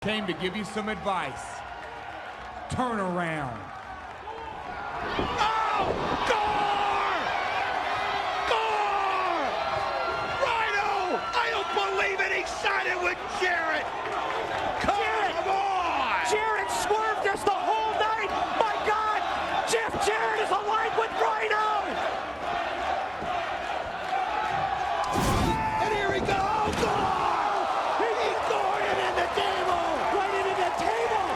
came to give you some advice. Turn around. Oh! Gore! Gore! Rhino! I don't believe it! He sided with Jarrett! Come on! Jarrett swerved us the whole night! My God! Jeff Jarrett is aligned with Rhino! And here we go! Gore! He's going into the table! Right into the table!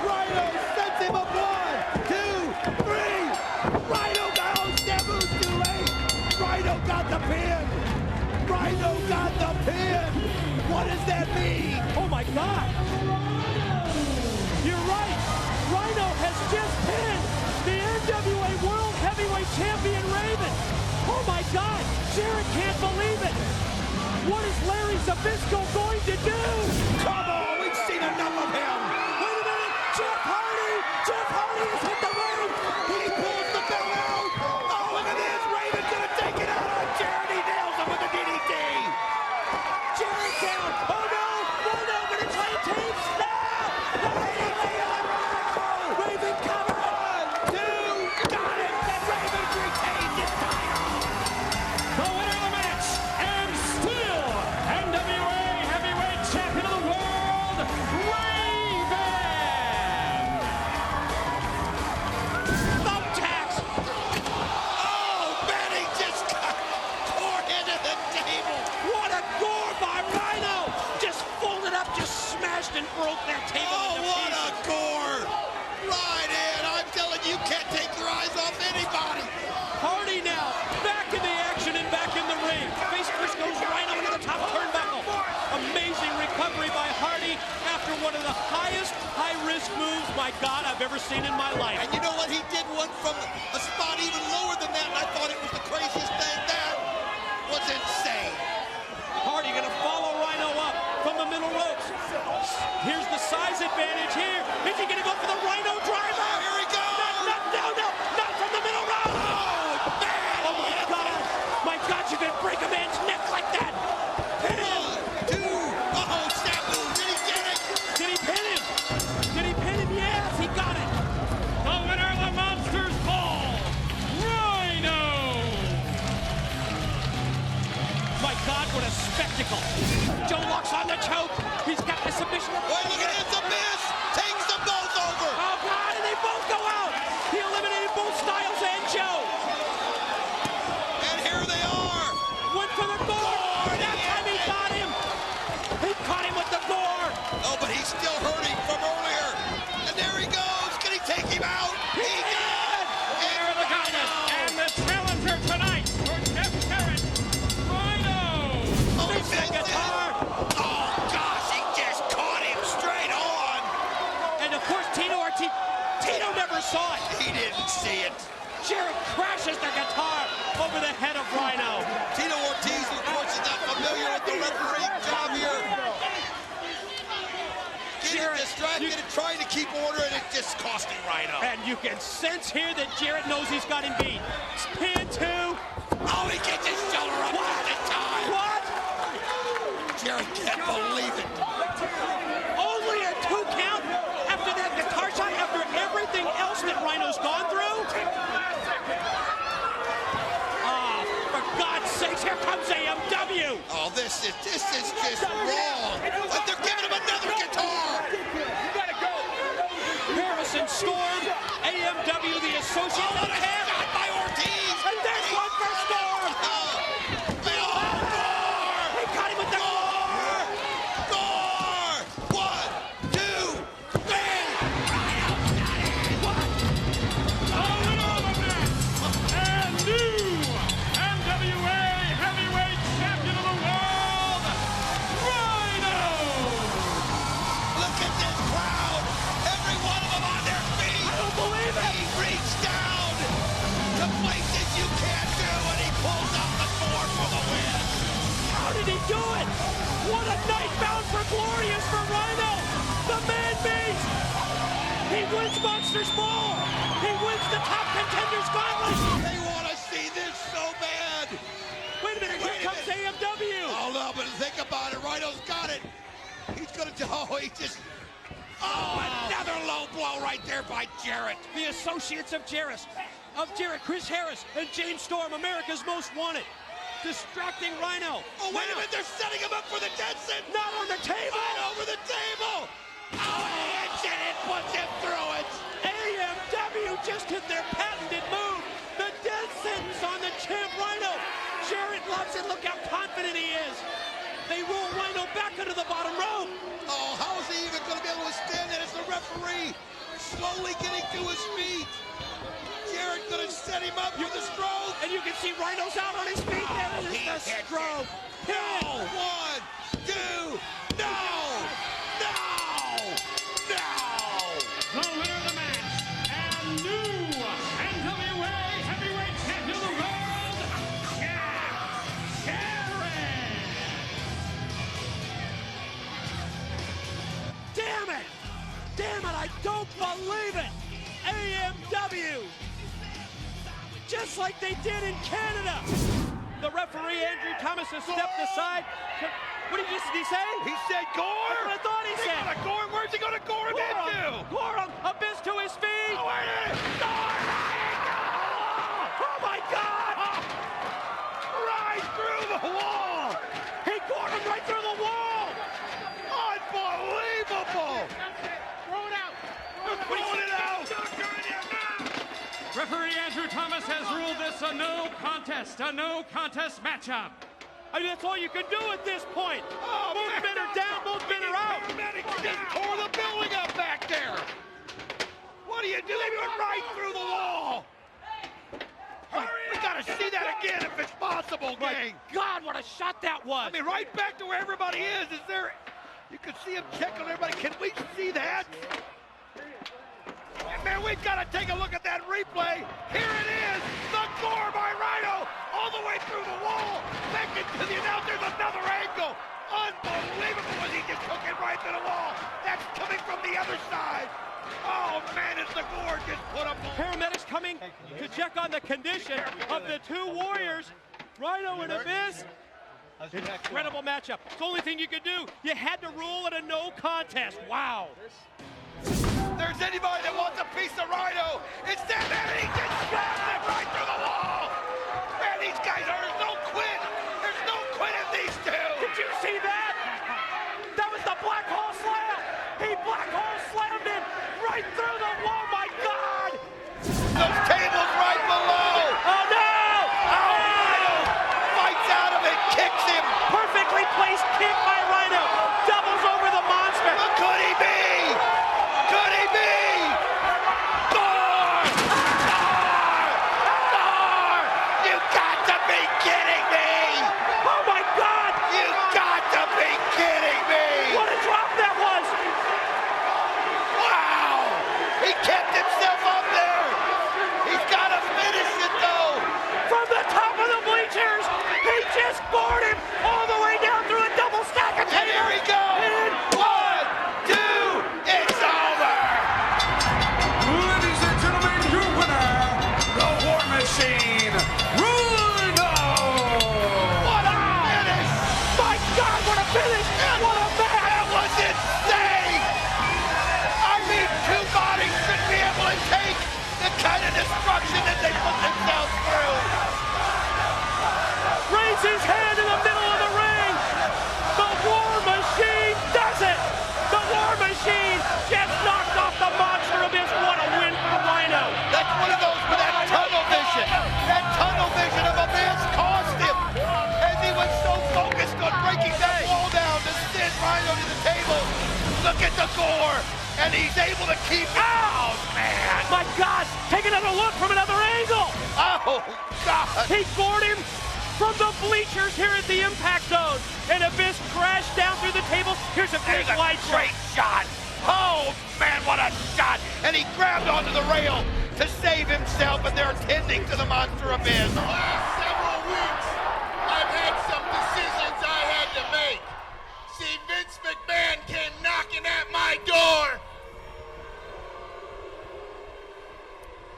Rhino sets him up 1, 2, 3! Rhino got Sabu's too late! Rhino got the pin! Rhino got the pin! What does that mean? Oh my God! You're right! Rhino has just pinned the NWA World Heavyweight Champion Raven! Oh my God! Jarrett can't believe it! What is Larry Zbyszko going to do? Come on, we've seen enough of him! Wait a minute! Jeff Hardy! Jeff Hardy has hit the ring! He pulls the bell out! Oh, look at this! Raven's gonna take it out on Jarrett! He nails him with the DDT! Jarrett down! Oh no! Rhino gonna try and take! No! Raven cover! 1, 2, got it! And Raven retains his title! The winner of the match, and still NWA Heavyweight Champion of the World, Raven! Thumbtacks! Oh, man, he just got torn into the table! What a gore by Rhino! Just folded up, just smashed and broke that table Oh, into what a pieces. gore! Right in! I'm telling you, can't take your eyes off anybody! Hardy now, back in the action and back in the ring. Face first goes Rhino into the top turnbuckle. Amazing recovery by Hardy after one of the highest high-risk moves, my God, I've ever seen in my life. And you know what? He did one from a spot even lower than that, and I thought it was the craziest thing. That was insane. Hardy gonna follow Rhino up from the middle ropes. Here's the size advantage here. Is he gonna go for the Rhino driver? Oh, here he goes! No, not from the middle rope. Oh, man! Oh my God, you can break a man's neck like that. Pin him. 1, 2, oh, Sabu, did he get it? Did he pin him? Did he pin him? Yes, he got it. The winner of the Monsters Ball, Rhino! My God, what a spectacle. Joe locks on the choke. He's got the submission. Wait, look at it, it's a miss! Takes them both over! Oh God, and they both go out. He eliminated both Styles and Joe. And here they are! Went for the gore. That time he got him. He caught him with the gore. Oh, but he's still hurting from earlier. And there he goes. Can he take him out? He can! Winner of the Gauntlet, and the challenger tonight for Jeff Jarrett, Rhino! Oh, he Fix the missed it. guitar. Oh, gosh, he just caught him straight on. And of course, Tito never saw it. He didn't see it. Jarrett crashes the guitar over the head of Rhino. Tito Ortiz, of course, is not familiar with the refereeing job here. Getting distracted and trying to keep order, and it's just costing Rhino. And you can sense here that Jarrett knows he's got him beat. Pin 2. Oh, he gets his shoulder up at the time. What? Jarrett can't believe it. Only a 2 count after that guitar shot, after everything else that Rhino's gone through? Oh, for God's sakes, here comes AMW. Oh, this is just wrong. But they're giving him another guitar. Harrison Storm, AMW, the associate. Oh, what a shot by Ortiz. And there's one for Storm. He caught him with the Gore! Gore! 1, 2, 3! The winner of the match, and new NWA Heavyweight Champion of the World, Rhino! Look at this crowd! Every one of them on their feet! I don't believe it. He reached down to places you can't do, and he pulls out the board for the win! How did he do it? What a night bound for glory is for Rhino. The man beats. He wins Monsters Ball. He wins the Top Contenders Gauntlet. They want to see this so bad! Wait a minute, here comes AMW. Oh, no, but think about it. Rhino's got it. He's going gonna do? Oh, he just... Oh, another low blow right there by Jarrett. The associates of Jarrett, Chris Harris and James Storm, America's Most Wanted. Distracting Rhino. Oh, wait a minute, they're setting him up for the Denson. Not on the table. Right over the table. Oh, he hits it and puts him through it. AMW just hit their patented move. The death sentence on the champ Rhino. Jarrett loves it. Look how confident he is. They roll Rhino back into the bottom row. Oh, how is he even going to be able to stand that as the referee slowly getting to his feet? Jarrett going to set him up for the stroke. And you can see Rhino's out on his feet. That is the stroke. No, 1, 2, no, no, no. The winner of the match and new NWA Heavyweight Champion of the World, Callahan. Damn it! Damn it, I don't believe it! AMW! Just like they did in Canada! The referee, Andrew Thomas, has stepped aside. What did he say? He said gore? That's what I thought he said. Gonna gore? Where's he going to gore him into? Gore him! Abyss to his feet! Oh, wait a minute! Oh my God! Right through the wall! He gored him right through the wall! Unbelievable! Throw it out. Throwing it out! Referee Andrew Thomas has ruled this a no contest matchup. I mean, that's all you can do at this point. Oh, both men are down, both men are out. Paramedics just tore the building up back there. What do you do? They went right through the wall. We gotta see that again if it's possible, gang. God, what a shot that was. I mean, right back to where everybody is. Is there? You can see him check on everybody. Can we see that? Man, we've got to take a look at that replay. Here it is, the gore by Rhino, all the way through the wall, back into the announcer. There's another angle. Unbelievable as he just took it right to the wall. That's coming from the other side. Oh, man, it's the gore just put up. Paramedics coming to check on the condition of the two warriors, Rhino and Abyss. Incredible matchup. It's the only thing you could do. You had to rule it a no contest. Wow. There's anybody that wants a piece of Rhino, it's that man, and he just slammed it right through the wall. Man, these guys there's no quit. There's no quit in these two. Did you see that? That was the black hole slam. He black hole slammed him right through the wall. My God. Those tables right below. Oh, no. Oh, Rhino fights out of it, kicks him. Perfectly placed kick by Rhino. Doubles over the monster. But could he be? Could he be? Gore! Gore! You got to be kidding me! Oh, my God. You got to be kidding me! What a drop that was. Wow! He kept himself up there! He's got to finish it, though! From the top of the bleachers, he just gored him all the way down through a double stack of And here he goes! And 1, 2, it's over! Ladies and gentlemen, your winner, the War Machine, Rhino! What a finish! my God, what a finish! What a match! That was insane! I mean, two bodies should be able to take the kind of destruction that they put themselves through! Raise his hand in the middle of the ring. The War Machine does it. The War Machine just knocked off the monster Abyss. What a win for Rhino. That's one of those with that tunnel vision. That tunnel vision of Abyss cost him as he was so focused on breaking that wall down to send Rhino to the table. Look at the gore, and he's able to keep it. Oh, man. My God, take another look from another angle. Oh, God. He gored him from the bleachers here at the impact zone. And Abyss crashed down through the table. Here's a big There's a wide great shot. Oh, man, what a shot. And he grabbed onto the rail to save himself, and they're tending to the monster Abyss. The last several weeks, I've had some decisions I had to make. See, Vince McMahon came knocking at my door,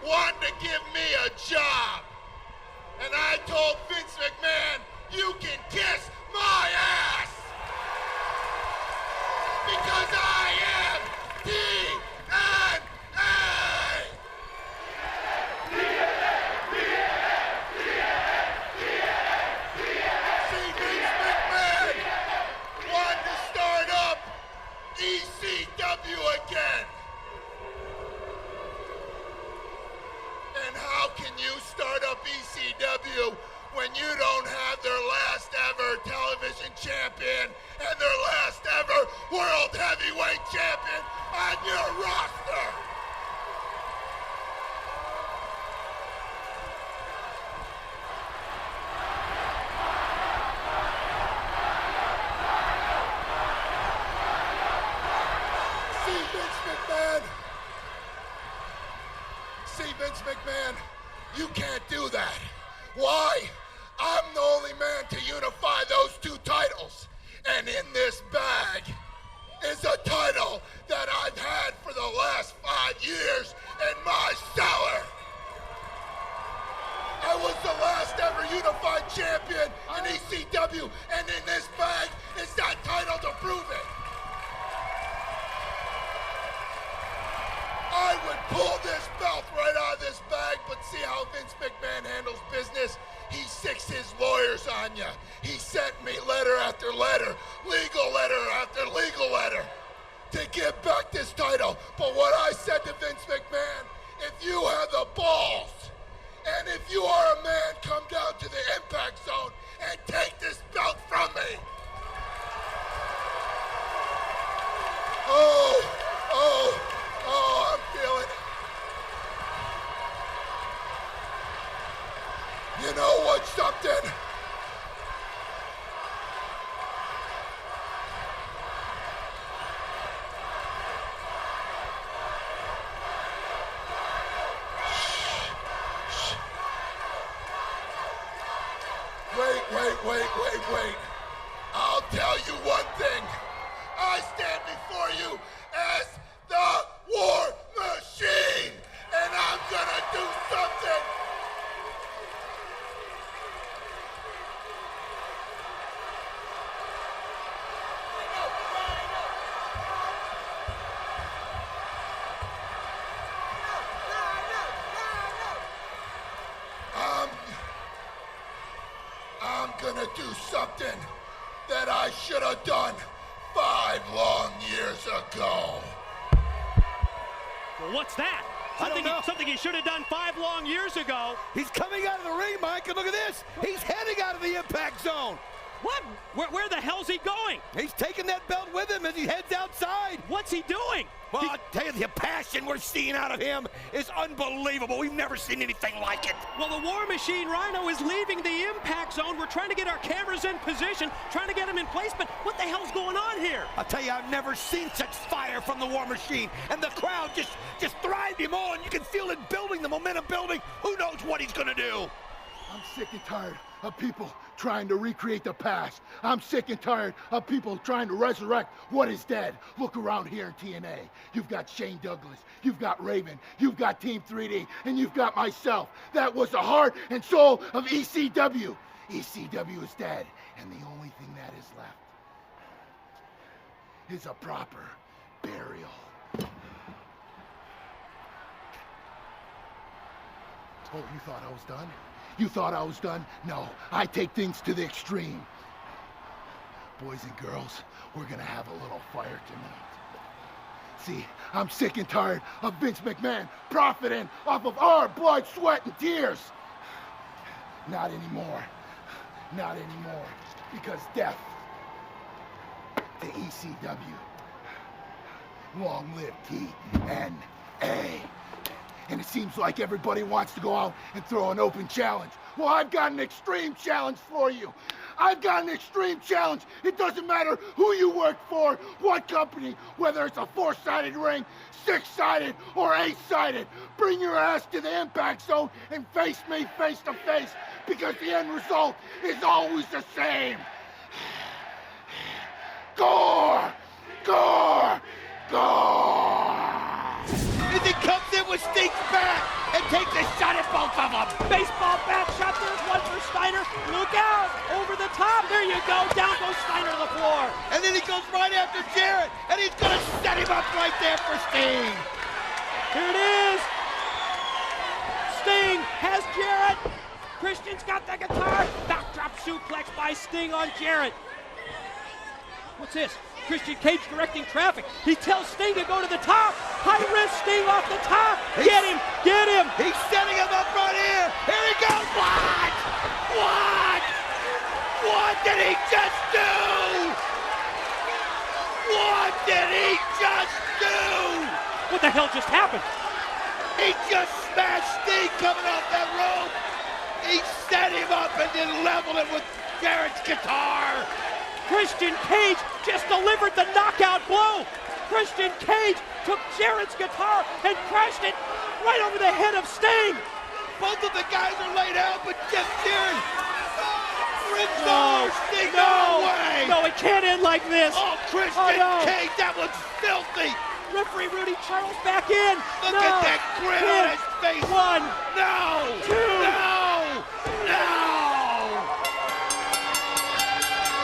wanting to give me a job. And I told Vince McMahon, you can kiss my ass. because I am TNA! See, Vince McMahon wanted to start up ECW again. And how can you start up ECW when you don't have their last ever television champion and their last ever world heavyweight champion on your roster? See, Vince McMahon, you can't do that. Why? I'm the only man to unify those two titles. And in this bag is a title that I've had for the last 5 years in my cellar. I was the last ever unified champion in ECW, and in this bag is that title to prove it. I would pull this belt right out of this bag, but see how Vince McMahon handles business? He sicks his lawyers on you. He sent me letter after letter, legal letter after legal letter to give back this title. But what I said to Vince McMahon, if you have the balls, and if you are a man, come down to the impact zone and take this belt from me. Oh, I'm feeling it. You know what's something? Wait. I'll tell you one thing. I stand before you as the War Machine, and I'm gonna do something. I'm gonna do something that I should have done 5 long years ago. Well, what's that? I don't know. Something he should have done 5 long years ago. He's coming out of the ring, Mike, and look at this. He's heading out of the impact zone. What? Where the hell's he going? He's taking that belt with him as he heads outside. What's he doing? Well, I'll tell you, the passion we're seeing out of him is unbelievable. We've never seen anything like it. Well, the War Machine Rhino is leaving the impact zone. We're trying to get our cameras in position, trying to get him in place, but what the hell's going on here? I'll tell you, I've never seen such fire from the War Machine, and the crowd just thrived him on. You can feel it building, the momentum building. Who knows what he's gonna do? I'm sick and tired of people trying to recreate the past. I'm sick and tired of people trying to resurrect what is dead. Look around here in TNA. You've got Shane Douglas, you've got Raven, you've got Team 3D, and you've got myself. That was the heart and soul of ECW. ECW is dead, and the only thing that is left is a proper burial. Oh, you thought I was done? You thought I was done? No, I take things to the extreme. Boys and girls, we're gonna have a little fire tonight. See, I'm sick and tired of Vince McMahon profiting off of our blood, sweat, and tears. Not anymore. Not anymore. Because death to ECW. Long live TNA. And it seems like everybody wants to go out and throw an open challenge. Well, I've got an extreme challenge for you. I've got an extreme challenge. It doesn't matter who you work for, what company, whether it's a 4-sided ring, 6-sided, or 8-sided. Bring your ass to the impact zone and face me face to face, because the end result is always the same. Gore! Gore! Gore! As he comes in with with Sting's back and takes a shot at both of them. Baseball bat shot. There's one for Steiner. Look out. Over the top. There you go. Down goes Steiner to the floor. And then he goes right after Jarrett, and he's going to set him up right there for Sting. Here it is. Sting has Jarrett. Christian's got the guitar. Backdrop suplex by Sting on Jarrett. What's this? Christian Cage directing traffic. He tells Sting to go to the top. High risk Sting off the top. Get him. Get him. He's setting him up right here. Here he goes. What? What? What did he just do? What did he just do? What the hell just happened? He just smashed Sting coming off that rope. He set him up and then leveled it with Jarrett's guitar. Christian Cage just delivered the knockout blow. Christian Cage took Jarrett's guitar and crashed it right over the head of Sting. Both of the guys are laid out, but Jeff Jarrett No, Sting no, away. no, it can't end like this. Oh, Christian no. Cage, that was filthy. Referee Rudy Charles back in. Look at that grin on his face. One. No. Two. No. No.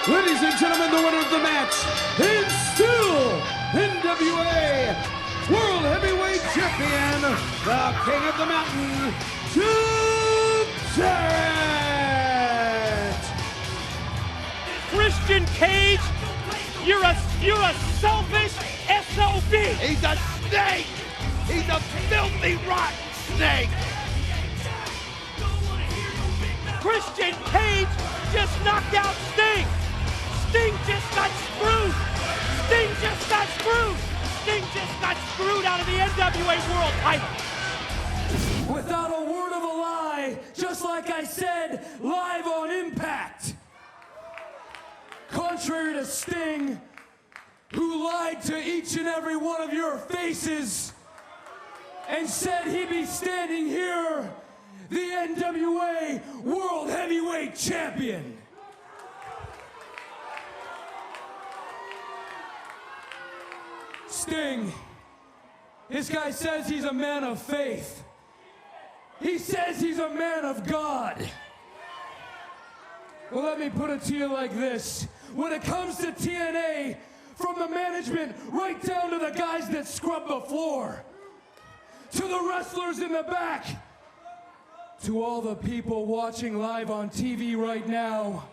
Ladies and gentlemen, the winner of the match is still NWA World Heavyweight Champion, the King of the Mountain, Jarrett. Christian Cage, you're a selfish SOB. He's a snake. He's a filthy, rotten snake. Christian Cage just knocked out Sting. Sting just got screwed. Sting just got screwed. Sting just got screwed out of the NWA World title. Without a word of a lie, just like I said, live on Impact. Contrary to Sting, who lied to each and every one of your faces and said he'd be standing here, the NWA World Heavyweight Champion. Sting, this guy says he's a man of faith. He says he's a man of God. Well, let me put it to you like this. When it comes to TNA, from the management right down to the guys that scrub the floor, to the wrestlers in the back, to all the people watching live on TV right now,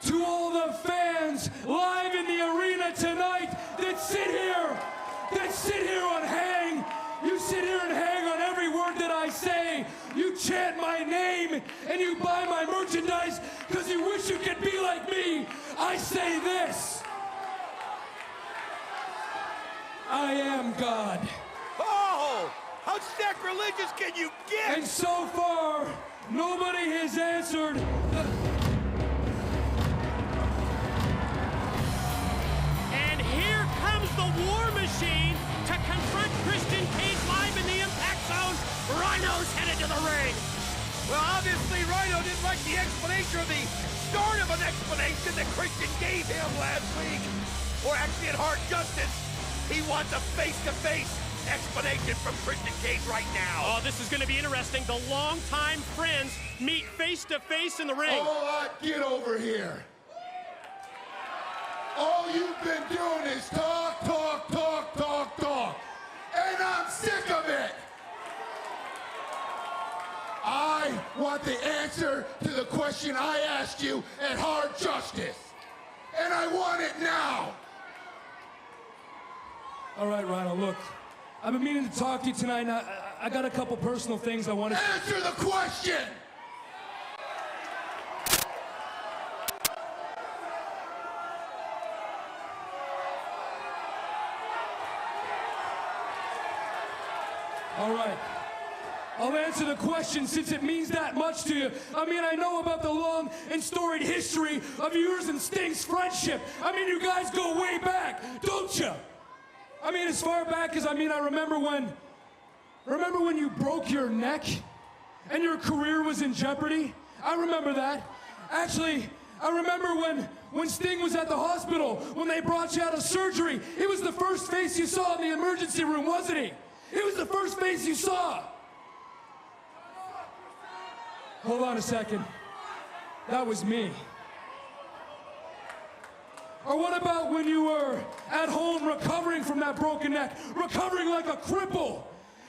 to all the fans live in the arena tonight that sit here on hang. You sit here and hang on every word that I say. You chant my name and you buy my merchandise because you wish you could be like me. I say this. I am God. Oh, how sacrilegious can you get? And so far, nobody has answered. And here comes the War Machine to confront Christian Cage live in the Impact Zone. Rhino's headed to the ring. Well, obviously, Rhino didn't like the explanation or the start of an explanation that Christian gave him last week. Or actually, at Hard Justice, he wants a face-to-face explanation from Christian Cage right now. Oh, this is going to be interesting. The longtime friends meet face-to-face in the ring. Oh, get over here. All you've been doing is talk, talk, talk, talk, talk. And I'm sick of it. I want the answer to the question I asked you at Hard Justice. And I want it now. All right, Rhino, look. I've been meaning to talk to you tonight. I got a couple personal things I want to... Answer the question! All right. I'll answer the question since it means that much to you. I mean, I know about the long and storied history of yours and Sting's friendship. I mean, you guys go way back, don't you? I mean, as far back as, I remember when you broke your neck and your career was in jeopardy? I remember that. Actually, I remember when Sting was at the hospital, when they brought you out of surgery. He was the first face you saw in the emergency room, wasn't he? It was the first face you saw. Hold on a second. That was me. Or what about when you were at home recovering from that broken neck, recovering like a cripple?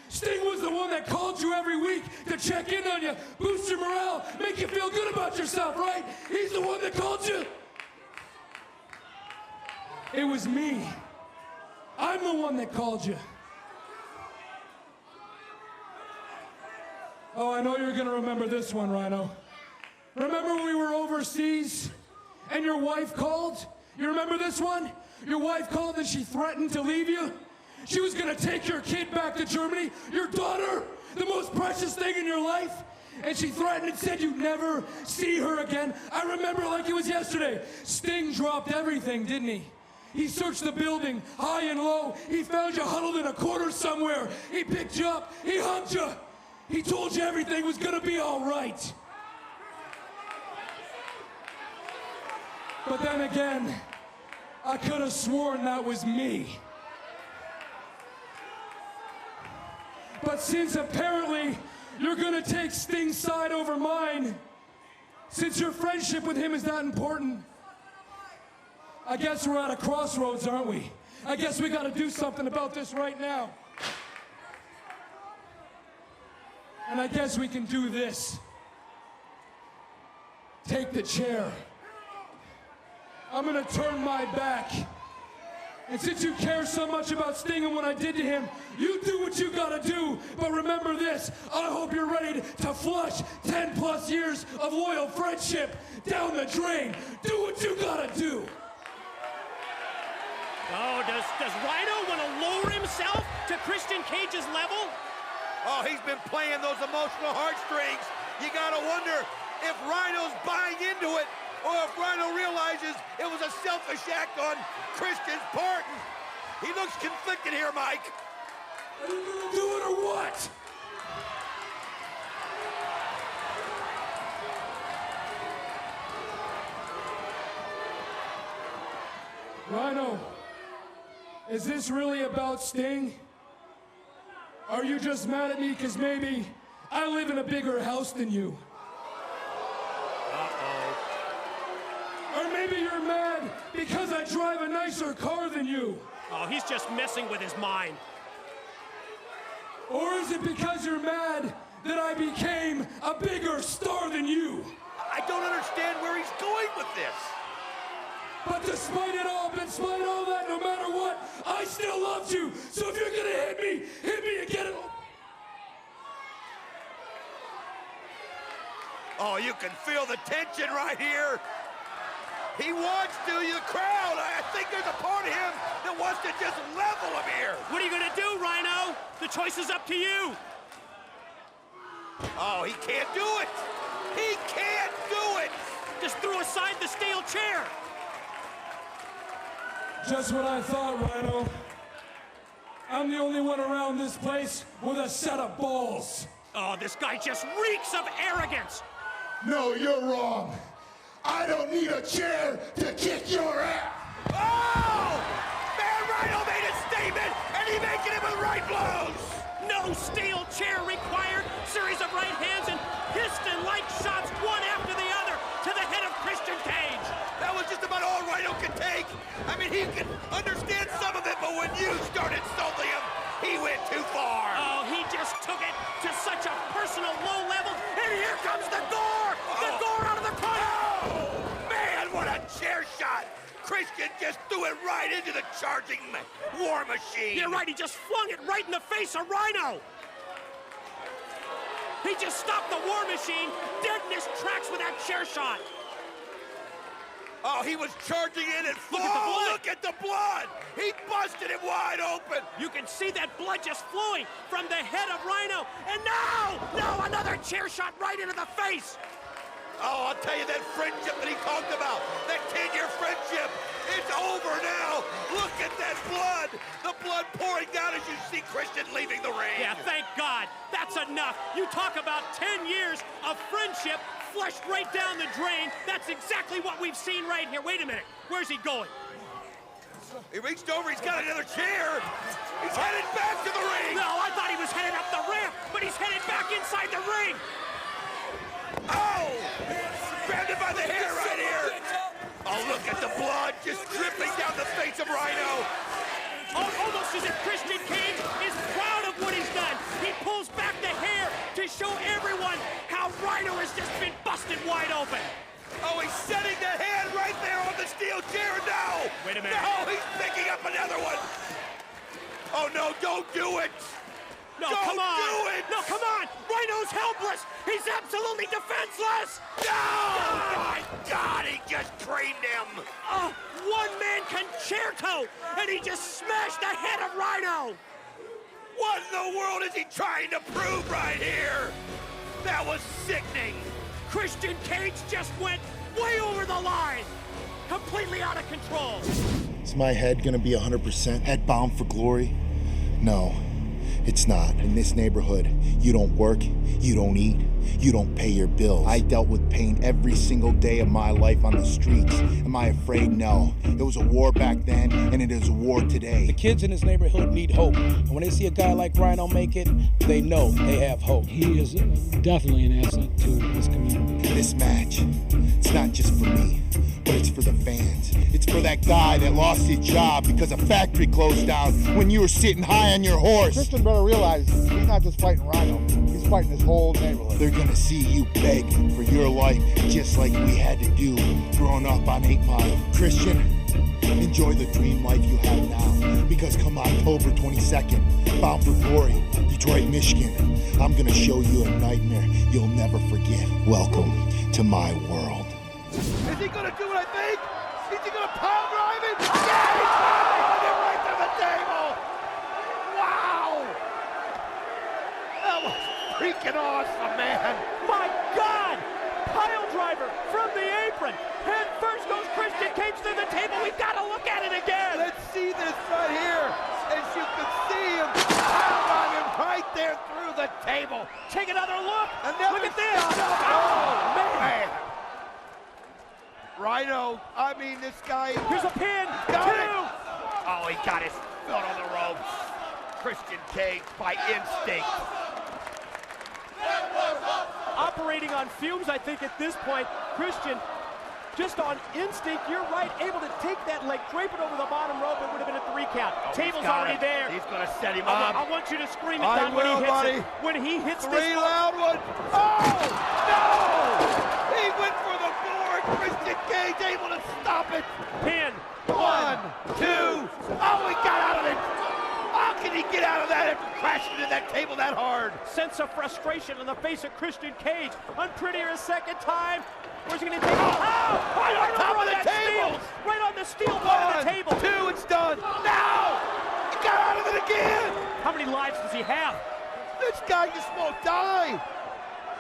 Sting was the one that called you every week to check in on you, boost your morale, make you feel good about yourself, right? He's the one that called you. It was me. I'm the one that called you. Oh, I know you're gonna remember this one, Rhino. Remember when we were overseas and your wife called? You remember this one? Your wife called and she threatened to leave you? She was gonna take your kid back to Germany, your daughter, the most precious thing in your life, and she threatened and said you'd never see her again. I remember like it was yesterday. Sting dropped everything, didn't he? He searched the building, high and low. He found you huddled in a corner somewhere. He picked you up, he hugged you. He told you everything was gonna be all right. But then again, I could have sworn that was me. But since apparently you're gonna take Sting's side over mine, since your friendship with him is that important, I guess we're at a crossroads, aren't we? I guess we gotta do something about this right now. And I guess we can do this. Take the chair. I'm gonna turn my back. And since you care so much about Sting and what I did to him, you do what you gotta do. But remember this, I hope you're ready to flush 10 plus years of loyal friendship down the drain. Do what you gotta do. Oh, does Rhino want to lower himself to Christian Cage's level? Oh, he's been playing those emotional heartstrings. You gotta wonder if Rhino's buying into it, or if Rhino realizes it was a selfish act on Christian's part. He looks conflicted here, Mike. Are you gonna do it or what? Rhino, is this really about Sting? Are you just mad at me because maybe I live in a bigger house than you? Or maybe you're mad because I drive a nicer car than you. Oh, he's just messing with his mind. Or is it because you're mad that I became a bigger star than you? I don't understand where he's going with this. But despite all that, no matter what, I still loved you. So if you're gonna hit me again. Oh, you can feel the tension right here. He wants to, the crowd. I think there's a part of him that wants to just level him here. What are you gonna do, Rhino? The choice is up to you. Oh, he can't do it. He can't do it. Just threw aside the steel chair. Just what I thought, Rhino. I'm the only one around this place with a set of balls. Oh, this guy just reeks of arrogance. No, you're wrong. I don't need a chair to kick your ass. Oh! Man, Rhino made a statement, and he making it with right blows. No steel chair required. Series of right hands and piston-like shots, one after the other, to the head of Christian Cage. That was just about all Rhino could take. I mean, he could understand some of it, but when you started insulting him, he went too far. Oh, he just took it to such a personal low level, and here comes the gore! The gore out of the corner! Oh, man, what a chair shot! Christian just threw it right into the charging war machine. You're right, he just flung it right in the face of Rhino. He just stopped the war machine dead in his tracks with that chair shot. Oh, he was charging in and Look at the blood. Look at the blood! He busted it wide open. You can see that blood just flowing from the head of Rhino. And no, another chair shot right into the face. Oh, I'll tell you, that friendship that he talked about, that 10-year friendship, it's over now. Look at that blood. The blood pouring down as you see Christian leaving the ring. Yeah, thank God. That's enough. You talk about 10 years of friendship flushed right down the drain. That's exactly what we've seen right here. Wait a minute. Where's he going? He reached over, he's got another chair. He's headed back to the ring. No, I thought he was headed up the ramp, but he's headed back inside the ring. Oh! Grabbed him by the hair right here. Oh, look at the blood just dripping down the face of Rhino. Almost as if Christian Cage is proud of what he's done. He pulls back the hair to show everyone how Rhino has just been busted wide open. Oh, he's setting the hand right there on the steel chair now. Wait a minute. No, he's picking up another one. Oh, no, don't do it. No, don't come on. do it. No, come on. Rhino's helpless. He's absolutely defenseless. No! My God, he just creamed him. One-man concerto, and he just smashed the head of Rhino. What in the world is he trying to prove right here? That was sickening. Christian Cage just went way over the line. Completely out of control. Is my head gonna be 100% head bound for glory? No, it's not. In this neighborhood, you don't work, you don't eat, you don't pay your bills. I dealt with pain every single day of my life on the streets. Am I afraid? No. It was a war back then, and it is a war today. The kids in this neighborhood need hope. And when they see a guy like Rhino make it, they know they have hope. He is definitely an asset to this community. This match, it's not just for me, but it's for the fans. It's for that guy that lost his job because a factory closed down when you were sitting high on your horse. Christian better realize he's not just fighting Rhino, he's fighting his whole neighborhood. They're gonna see you beg for your life just like we had to do growing up on 8 Mile. Christian, enjoy the dream life you have now, because come October 22nd, Bound for Glory, Detroit, Michigan, I'm gonna show you a nightmare you'll never forget. Welcome to my world. Is he gonna do what I think? Is he gonna power drive him? Yeah, he's power drive him right to the table! Wow! That was freaking awesome, man! My God! Pile driver from the apron. Head first goes Christian Cage to the table. We've got to look at it again. Let's see this right here. As you can see him power drive him right there through the table. Take another look. Look at this. Oh, man. Rhino, I mean, this guy. Here's a pin. Got Two. it. Oh, he got his foot on the ropes. Christian Cage by instinct. Operating on fumes, I think, at this point. Christian, just on instinct, you're right, able to take that leg, drape it over the bottom rope. It would have been a 3 count. Table's already there. He's going to set him up. I want you to scream it I down will, buddy. when he hits 3 this. loud ones. Oh, no! He went for the board. Christian Cage able to stop it. Pin. 1, 2. Oh, he got out of it. How can he get out of that after crashing into that table that hard? Sense of frustration on the face of Christian Cage. Unprettier a second time. Where's he going to take it? Oh! Right on top of the table! Right on the steel part of the table. 2, it's done. No! He got out of it again! How many lives does he have? This guy just won't die.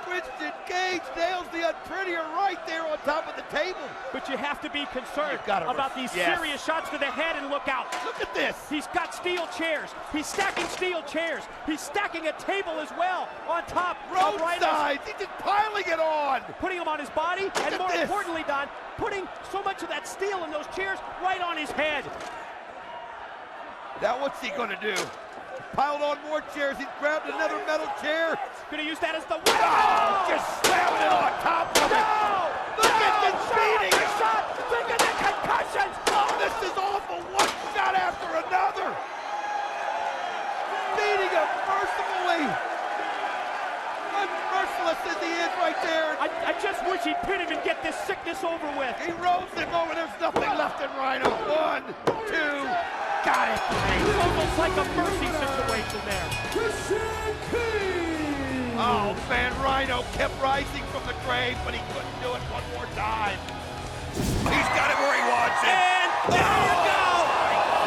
Christian Cage nails the unprettier right there on top of the table. But you have to be concerned gotta about these serious shots to the head, and look out. Look at this. He's got steel chairs. He's stacking steel chairs. He's stacking a table as well on top of Rhino's. Roadside. He's just piling it on. Putting him on his body, and more importantly, Don, putting so much of that steel in those chairs right on his head. Now what's he gonna do? Piled on more chairs. He's grabbed another metal chair. Gonna use that as the Oh, just slamming it on top of it. Look at the beating. Shot. Look at the concussions. Oh, this is awful. One shot after another. Beating him mercifully. Unmerciless as he is right there. I just wish he'd pin him and get this sickness over with. He rolls him over. There's nothing left in Rhino. 1, 2. Got it. It's almost like a mercy situation there. Oh, man, Rhino kept rising from the grave, but he couldn't do it one more time. He's got it where he wants it. And there you go.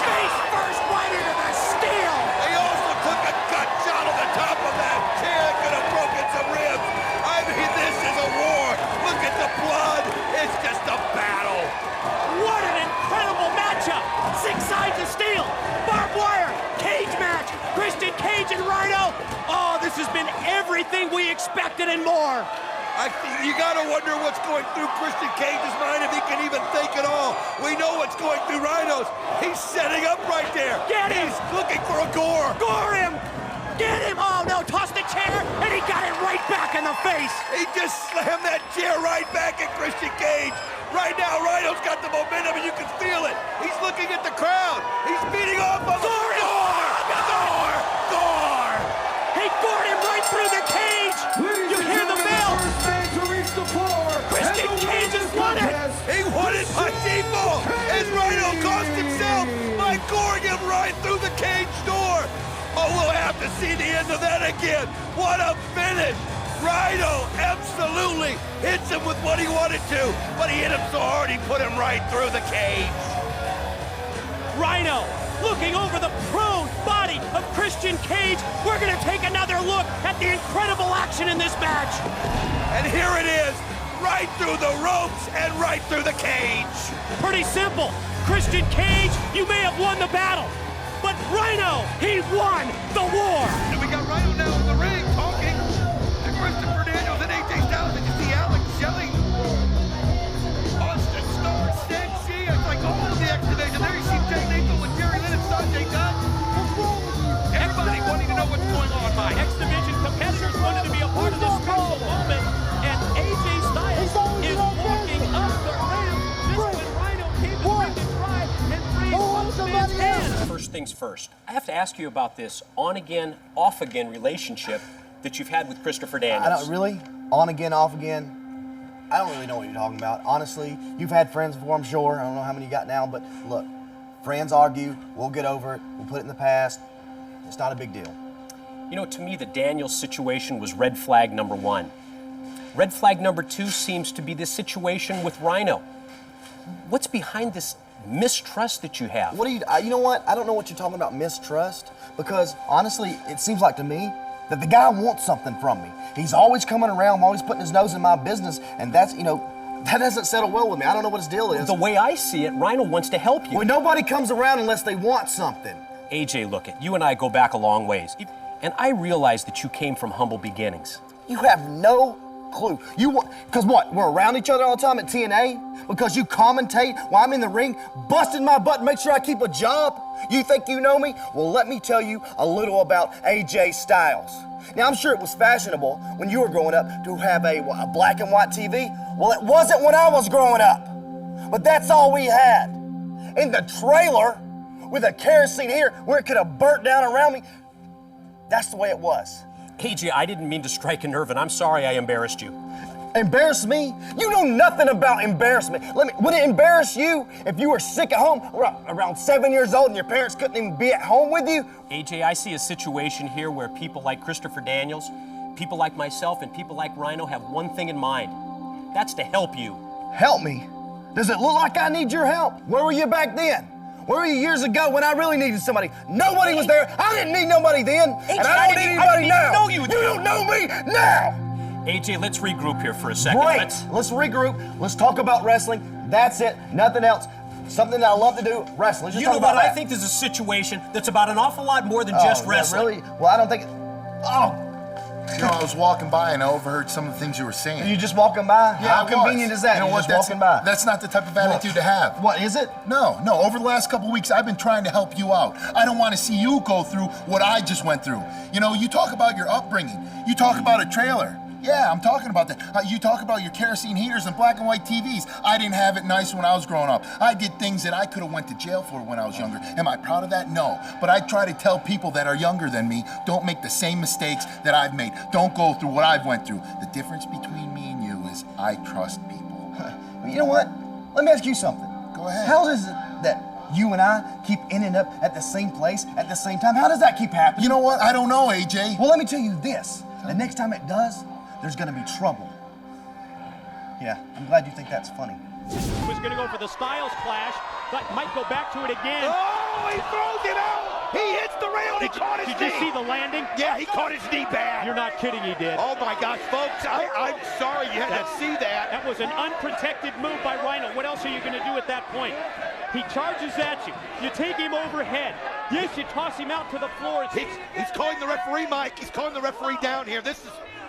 Face first right into the steel. He also took a gut shot on the top of that chair. Could have broken some ribs. I mean, this is a war. Look at the blood. It's just a battle. What an incredible matchup. 6 sides of steel. Barbed wire. Cage match. Christian Cage and Rhino. Oh, this has been everything we expected and more. You gotta wonder what's going through Christian Cage's mind, if he can even think at all. We know what's going through Rhino's. He's setting up right there. Get him! He's looking for a gore. Gore him! Get him! Oh no, toss the chair, and he got it right back in the face. He just slammed that chair right back at Christian Cage. Right now, Rhino's got the momentum, and you can feel it. He's looking at the crowd. He's beating off of Gore him! Gore! He gored him right through the cage. You hear the bell. Christian Cage has won it. He won it by default, as Rhino cost himself by goring him right through the cage door. Oh, we'll have to see the end of that again. What a finish. Rhino absolutely hits him with what he wanted to, but he hit him so hard he put him right through the cage. Rhino looking over the prone body of Christian Cage. We're going to take another look at the incredible action in this match. And here it is, right through the ropes and right through the cage. Pretty simple. Christian Cage, you may have won the battle, but Rhino, he won the war. And we got Rhino now in the ring talking to Christopher Daniels and AJ Styles. And you see Alex Shelley, Austin Starr, Sexy. It's like all of the X Division. There you see Jay Lethal with Jerry Lynn and Sanjay Dutt. Everybody wanting to know what's going on, Mike. X Division competitors wanted to be a part of this special moment, and AJ Styles is walking up the ramp just when Rhino came to ring the drive and raised both men's hands. First things first, I have to ask you about this on-again, off-again relationship that you've had with Christopher Daniels. I don't really. On again, off again. I don't really know what you're talking about. Honestly, you've had friends before, I'm sure. I don't know how many you got now, but look, friends argue, we'll get over it, we'll put it in the past. It's not a big deal. You know, to me, the Daniels situation was red flag number 1. Red flag number 2 seems to be this situation with Rhino. What's behind this mistrust that you have? What do you know what? I don't know what you're talking about, mistrust, because honestly, it seems like to me that the guy wants something from me. He's always coming around, always putting his nose in my business, and that's, that doesn't settle well with me. I don't know what his deal is. The way I see it, Rhino wants to help you. Well, nobody comes around unless they want something. AJ, look, you and I go back a long ways, and I realize that you came from humble beginnings. You have no clue. Because what? We're around each other all the time at TNA? Because you commentate while I'm in the ring, busting my butt to make sure I keep a job? You think you know me? Well, let me tell you a little about AJ Styles. Now, I'm sure it was fashionable when you were growing up to have a black and white TV. Well, it wasn't when I was growing up. But that's all we had. In the trailer, with a kerosene here where it could have burnt down around me, that's the way it was. AJ, I didn't mean to strike a nerve, and I'm sorry I embarrassed you. Embarrass me? You know nothing about embarrassment. Would it embarrass you if you were sick at home, around 7 years old, and your parents couldn't even be at home with you? AJ, I see a situation here where people like Christopher Daniels, people like myself, and people like Rhino have one thing in mind. That's to help you. Help me? Does it look like I need your help? Where were you back then? Where were you years ago when I really needed somebody? Nobody was there. I didn't need nobody then, and I don't need anybody now. You don't know me now. AJ, let's regroup here for a second. Great. Let's regroup. Let's talk about wrestling. That's it. Nothing else. Something that I love to do, wrestling. You know what? I think there's a situation that's about an awful lot more than just wrestling. Really? Well, I don't think. I was walking by and I overheard some of the things you were saying. Are you just walking by? Yeah, How convenient is that? You know what? Just walking by. That's not the type of attitude to have. What is it? No. Over the last couple of weeks, I've been trying to help you out. I don't want to see you go through what I just went through. You talk about your upbringing. You talk about a trailer. Yeah, I'm talking about that. You talk about your kerosene heaters and black and white TVs. I didn't have it nice when I was growing up. I did things that I could have went to jail for when I was younger. Am I proud of that? No. But I try to tell people that are younger than me, don't make the same mistakes that I've made. Don't go through what I've went through. The difference between me and you is I trust people. You know what? Let me ask you something. Go ahead. How is it that you and I keep ending up at the same place at the same time? How does that keep happening? You know what? I don't know, AJ. Well, let me tell you this. The next time it does, there's gonna be trouble. Yeah, I'm glad you think that's funny. Was gonna go for the Styles clash, but might go back to it again. Oh, he throws it out! He hits the rail and he caught his knee! Did you see the landing? Yeah, he caught his knee bad. You're not kidding, he did. Oh my gosh, folks, I'm sorry you had to see that. That was an unprotected move by Rhino. What else are you gonna do at that point? He charges at you. You take him overhead. Yes, you toss him out to the floor. He's calling the referee, Mike. He's calling the referee down here. This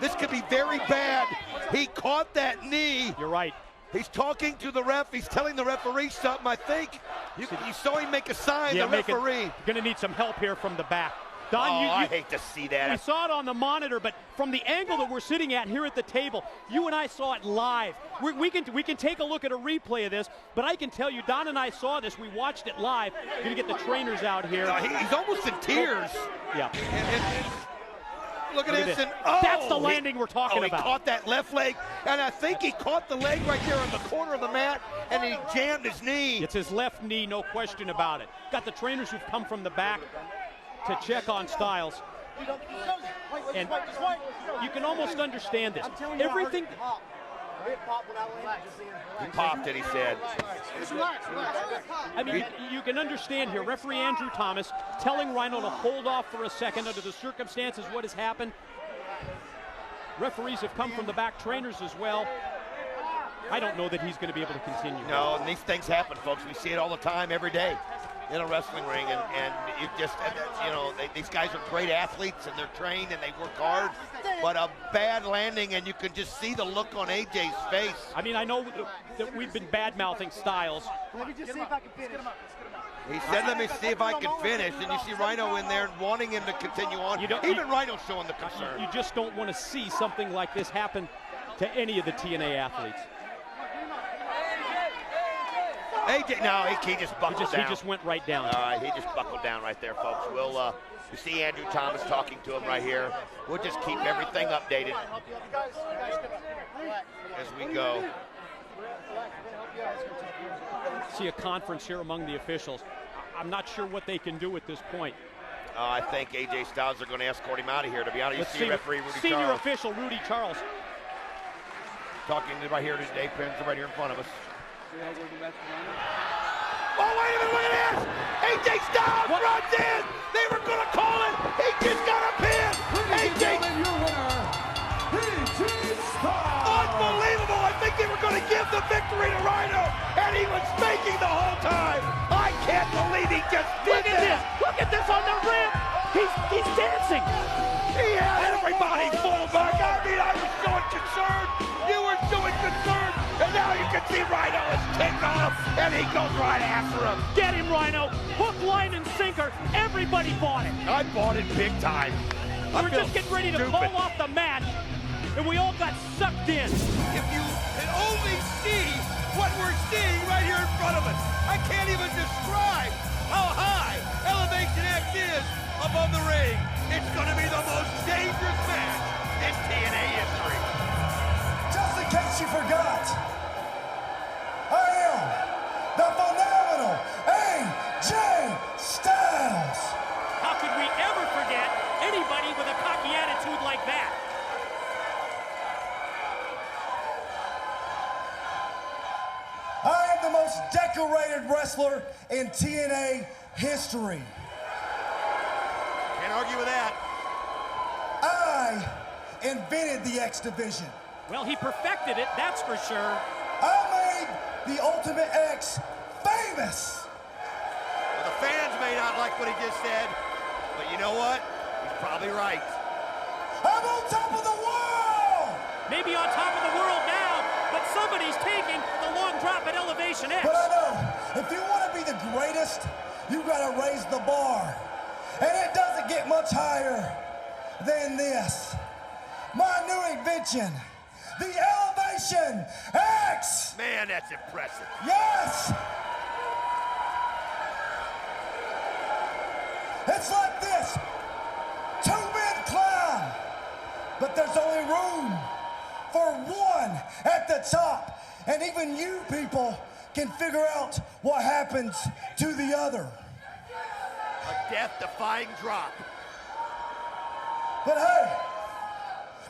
This could be very bad. He caught that knee. You're right. He's talking to the ref. He's telling the referee something, I think. You saw him make a sign, the referee. You're going to need some help here from the back. Don, I hate to see that. We saw it on the monitor, but from the angle that we're sitting at here at the table, you and I saw it live. We can take a look at a replay of this, but I can tell you, Don and I saw this. We watched it live. We're going to get the trainers out here. He's almost in tears. Yeah. Look at this. And, that's the landing we're talking about. He caught that left leg, and I think he caught the leg right there on the corner of the mat, and he jammed his knee. It's his left knee, no question about it. Got the trainers who've come from the back to check on Styles. And you can almost understand this. Everything. He popped it, he said. I mean, you can understand here. Referee Andrew Thomas telling Rhino to hold off for a second under the circumstances what has happened. Referees have come from the back, trainers as well. I don't know that he's going to be able to continue. No, and these things happen, folks. We see it all the time, every day in a wrestling ring, and you just, these guys are great athletes, and they're trained, and they work hard, but a bad landing, and you can just see the look on AJ's face. I mean, I know that we've been bad-mouthing Styles. Let me just see if I can finish. He said, let me see if I can finish, and you see Rhino in there wanting him to continue on. Even Rhino's showing the concern. You just don't want to see something like this happen to any of the TNA athletes. AJ, no, he just buckled down. He just went right down. All right, he just buckled down right there, folks. We'll you see Andrew Thomas talking to him right here. We'll just keep everything updated as we go. See a conference here among the officials. I'm not sure what they can do at this point. I think AJ Styles are going to escort him out of here, to be honest. You see referee Rudy Senior Charles. official Rudy Charles. Talking right here to Dave Prince, right here in front of us. Oh, wait a minute, look at this! AJ Styles runs in! They were going to call it! He just got a pin! AJ! Unbelievable! I think they were going to give the victory to Rhino, and he was faking the whole time! I can't believe he just did that! Look at this on the rim! He's dancing! He had everybody pulled back! I mean, I was so concerned! You were so concerned! And now you can see Rhino is kicked off, and he goes right after him. Get him, Rhino. Hook, line, and sinker. Everybody bought it. I bought it big time. We were just getting ready to call off the match, and we all got sucked in. If you can only see what we're seeing right here in front of us, I can't even describe how high Elevation X is above the ring. It's going to be the most dangerous match in TNA history. Just in case you forgot, I am the phenomenal AJ Styles. How could we ever forget anybody with a cocky attitude like that? I am the most decorated wrestler in TNA history. Can't argue with that. I invented the X Division. Well, he perfected it, that's for sure. I made the Ultimate X famous. Well, the fans may not like what he just said, but you know what? He's probably right. I'm on top of the world! Maybe on top of the world now, but somebody's taking the long drop at Elevation X. But I know, if you want to be the greatest, you gotta raise the bar. And it doesn't get much higher than this. My new invention, the Elevation X! Man, that's impressive. Yes! It's like this. 2 men climb, but there's only room for one at the top. And even you people can figure out what happens to the other. A death-defying drop. But hey,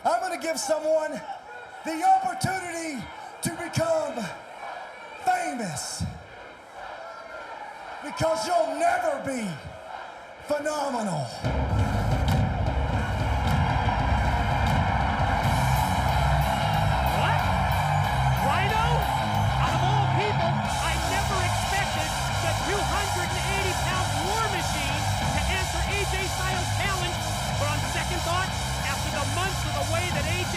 I'm gonna give someone the opportunity to become famous. Because you'll never be phenomenal. What? Rhino? Out of all people, I never expected the 280-pound war machine to answer AJ Styles' challenge. But on second thought, after the months of the way that AJ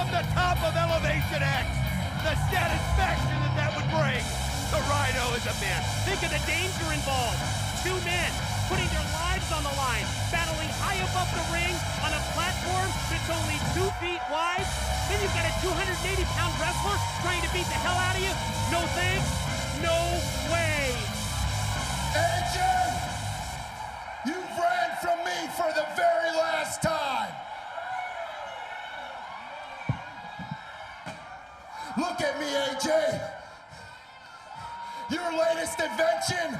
from the top of Elevation X. The satisfaction that would bring to Rhino is immense. Think of the danger involved. Two men putting their lives on the line, battling high above the ring on a platform that's only 2 feet wide. Then you've got a 280-pound wrestler trying to beat the hell out of you. No thanks, no way. AJ, you've ran from me for the very last time. Look at me, AJ. Your latest invention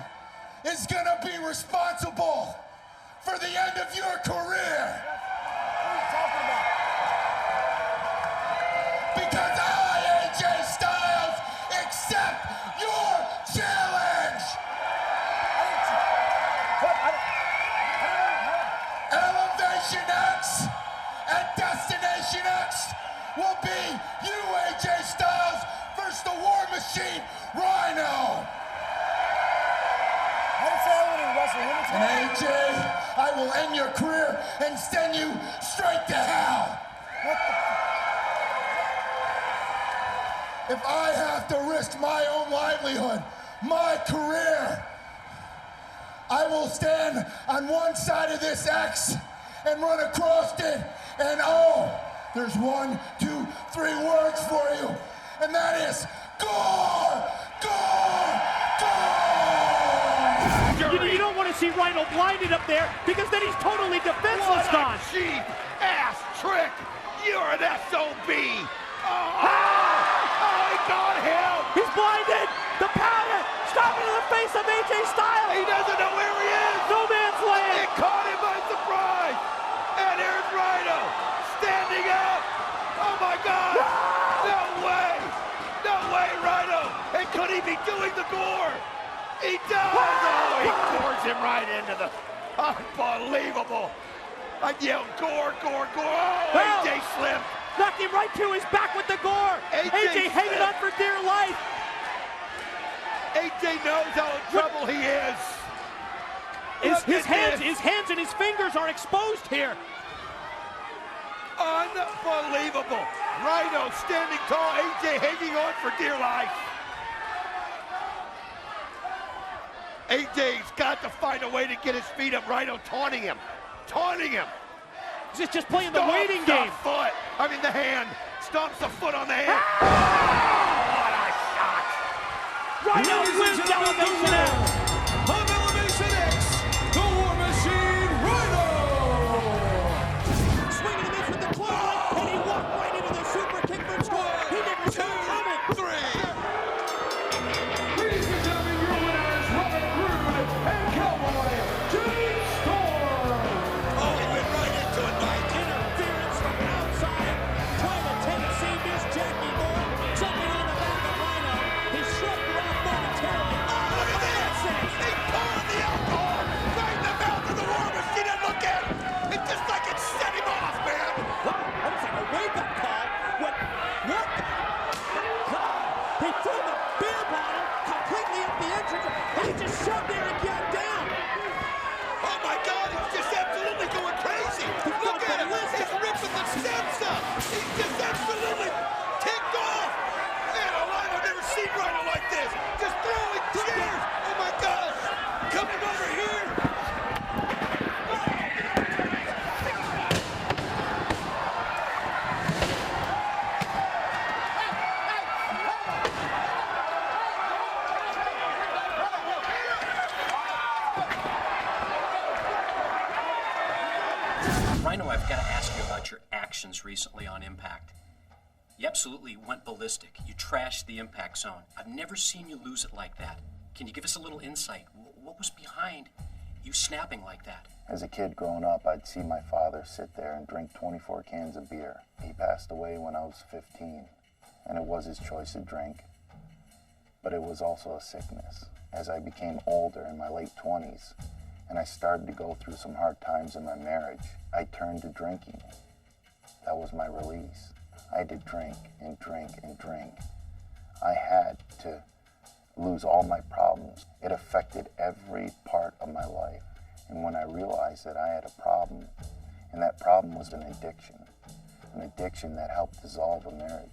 is gonna be responsible for the end of your career. What are you talking about? Because I, AJ Styles, accept your challenge. Elevation X and Destination X will be you, AJ Styles, versus the War Machine, Rhino. I didn't say I wanted to wrestle him. And AJ, I will end your career and send you straight to hell. What the? If I have to risk my own livelihood, my career, I will stand on one side of this X and run across it, and oh, there's 1, 2, 3 words for you, and that is gore, gore, gore. You don't want to see Rhino blinded up there because then he's totally defenseless, Don. What a cheap ass trick. You're an SOB. Oh, he got him. He's blinded. The power. Stop it in the face of AJ Styles. He doesn't know where he is. No man's land. It caught him by surprise. And here's Rhino standing up. Oh my God. No way. No way, Rhino. And could he be doing the gore? He does. Oh, he gores him right into the... Unbelievable. I yelled gore, gore, gore. Oh, AJ slipped. Knocked him right to his back with the gore. AJ hanging on for dear life. AJ knows how in trouble he is. His hands and his fingers are exposed here. Unbelievable. Rhino standing tall, AJ hanging on for dear life. AJ's got to find a way to get his feet up. Rhino taunting him. Taunting him. He's just playing the waiting game. Foot. I mean the hand. Stomps the foot on the hand. What a shot. Rhino wins Elevation X. On Elevation X, the War Machine, Rhino! Swinging and miss with the clothesline, and he walked right into the super kick for score. He didn't see it coming. 3. Ladies and gentlemen, your winners, Robert Roode and Cowboy James Storm! Oh, he went right into it, Mike. Interference from outside, trying to take a same miss Jackie Moore, jumping on the back of Rhino. He shrugged her off momentarily. Look at this. He poured the alcohol right in the mouth of the War Machine, and look at it. It's just like it set him off, man. Wow, almost like a wake-up call. What? God, he threw the beer bottle completely up the entrance, and he just shoved Eric Young down. Oh my God, he's just absolutely going crazy. Look at him. He's ripping the steps up. He's just absolutely ticked off. Man alive, I've never seen Rhino like this. Just throwing chairs. Oh my gosh. Coming over here. Rhino, I've got to ask you about your actions recently on Impact. You absolutely went ballistic. You trashed the Impact Zone. I've never seen you lose it like that. Can you give us a little insight? What was behind you snapping like that? As a kid growing up, I'd see my father sit there and drink 24 cans of beer. He passed away when I was 15, and it was his choice to drink. But it was also a sickness. As I became older, in my late 20s, and I started to go through some hard times in my marriage, I turned to drinking. That was my release. I had to drink and drink and drink. I had to lose all my problems. It affected every part of my life. And when I realized that I had a problem, and that problem was an addiction, an addiction that helped dissolve a marriage,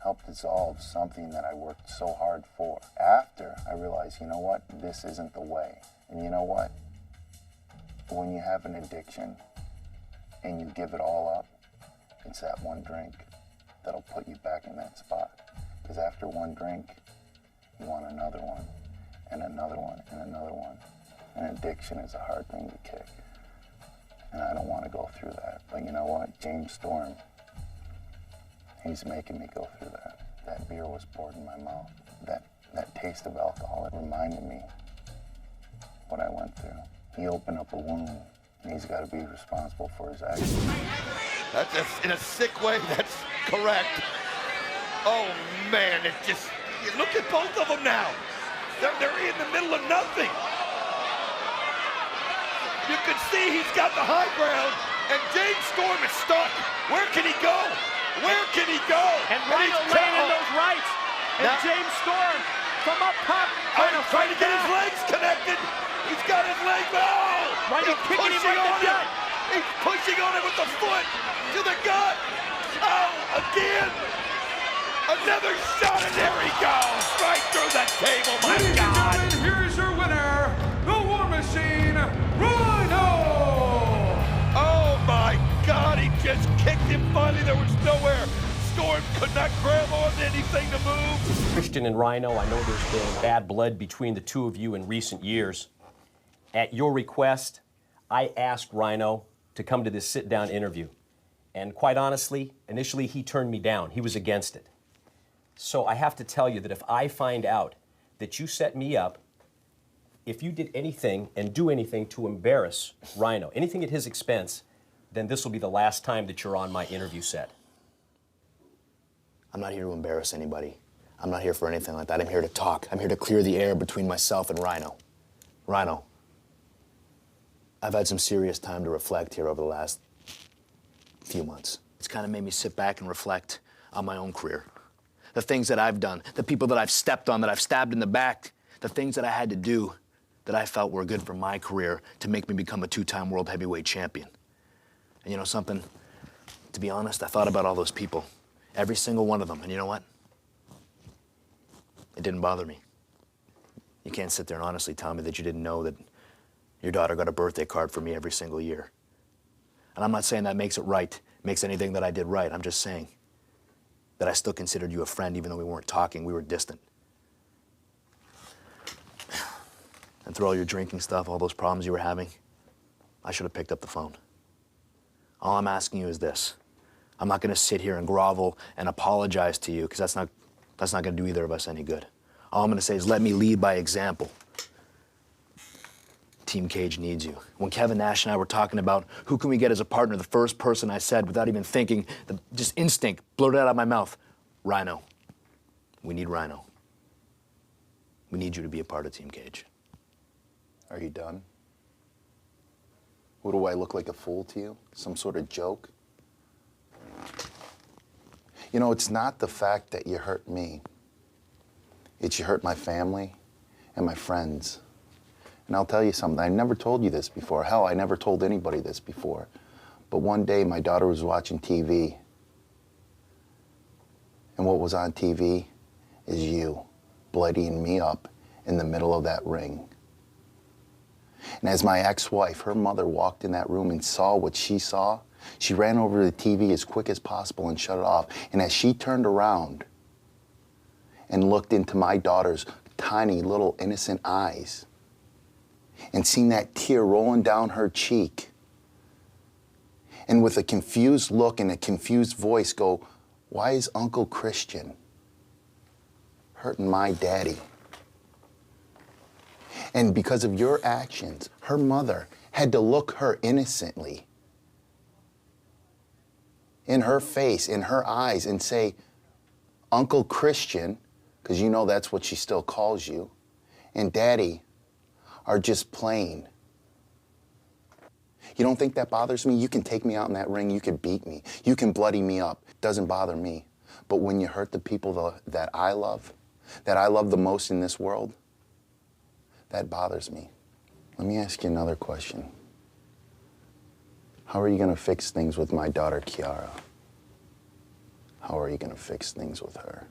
helped dissolve something that I worked so hard for. After I realized, you know what, this isn't the way. And you know what? When you have an addiction and you give it all up, it's that one drink that'll put you back in that spot. Because after one drink, you want another one, and another one, and another one. And addiction is a hard thing to kick. And I don't want to go through that. But you know what? James Storm, he's making me go through that. That beer was poured in my mouth. That taste of alcohol, it reminded me what I went through. He opened up a wound, and he's got to be responsible for his actions. That's in a sick way, that's correct. Oh man, it just, look at both of them now. They're in the middle of nothing. You can see he's got the high ground, and James Storm is stuck. Where can he go? Where can he go? And Rhino laying in those rights. And now, James Storm from up top trying to get his legs connected. He's got his legs. Oh! Rhino kicking him right in the gut. He's pushing on him with the foot to the gut. Oh, again. Another shot, and there he goes. Right through the table, my God. Here is your winner, the War Machine, Rhino! Oh, my God, he just kicked him finally. There was nowhere. Storm could not grab on to anything to move. Christian and Rhino, I know there's been bad blood between the two of you in recent years. At your request, I asked Rhino to come to this sit-down interview. And quite honestly, initially he turned me down. He was against it. So I have to tell you that if I find out that you set me up, if you did anything and do anything to embarrass Rhino, anything at his expense, then this will be the last time that you're on my interview set. I'm not here to embarrass anybody. I'm not here for anything like that. I'm here to talk. I'm here to clear the air between myself and Rhino. Rhino, I've had some serious time to reflect here over the last few months. It's kind of made me sit back and reflect on my own career. The things that I've done, the people that I've stepped on, that I've stabbed in the back, the things that I had to do that I felt were good for my career to make me become a two-time world heavyweight champion. And you know something? To be honest, I thought about all those people, every single one of them, and you know what? It didn't bother me. You can't sit there and honestly tell me that you didn't know that your daughter got a birthday card for me every single year. And I'm not saying that makes it right, makes anything that I did right. I'm just saying that I still considered you a friend even though we weren't talking, we were distant. And through all your drinking stuff, all those problems you were having, I should have picked up the phone. All I'm asking you is this. I'm not gonna sit here and grovel and apologize to you because that's not gonna do either of us any good. All I'm gonna say is let me lead by example. Team Cage needs you. When Kevin Nash and I were talking about who can we get as a partner, the first person I said without even thinking, just instinct, blurted out of my mouth, Rhino. We need Rhino. We need you to be a part of Team Cage. Are you done? What, do I look like a fool to you? Some sort of joke? You know, it's not the fact that you hurt me. It's you hurt my family and my friends. And I'll tell you something, I never told you this before. Hell, I never told anybody this before. But one day my daughter was watching TV. And what was on TV is you bloodying me up in the middle of that ring. And as my ex-wife, her mother walked in that room and saw what she saw, she ran over to the TV as quick as possible and shut it off. And as she turned around and looked into my daughter's tiny little innocent eyes and seen that tear rolling down her cheek, and with a confused look and a confused voice go, "Why is Uncle Christian hurting my daddy?" And because of your actions, her mother had to look her innocently in her face, in her eyes, and say, "Uncle Christian," because you know that's what she still calls you, and Daddy are just playing. You don't think that bothers me? You can take me out in that ring, you can beat me, you can bloody me up. It doesn't bother me. But when you hurt the people that I love the most in this world, that bothers me. Let me ask you another question. How are you gonna fix things with my daughter, Kiara? How are you going to fix things with her?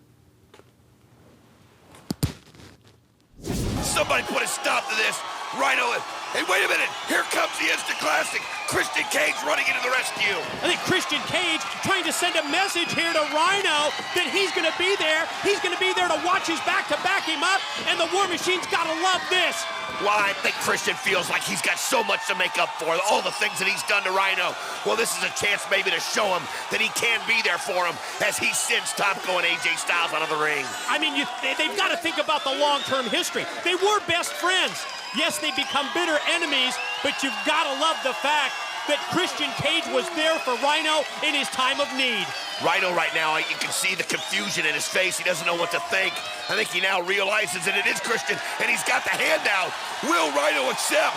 Somebody put a stop to this. Rhino, hey, wait a minute. Here comes the instant classic. Christian Cage running into the rescue. I think Christian Cage trying to send a message here to Rhino that he's going to be there. He's going to be there to watch his back to back him up, and the War Machine's got to love this. Well, I think Christian feels like he's got so much to make up for, all the things that he's done to Rhino. Well, this is a chance maybe to show him that he can be there for him as he sends Top going AJ Styles out of the ring. I mean, they've got to think about the long-term history. They were best friends. Yes, they become bitter enemies, but you've got to love the fact that Christian Cage was there for Rhino in his time of need. Rhino right now, you can see the confusion in his face. He doesn't know what to think. I think he now realizes that it is Christian, and he's got the handout. Will Rhino accept?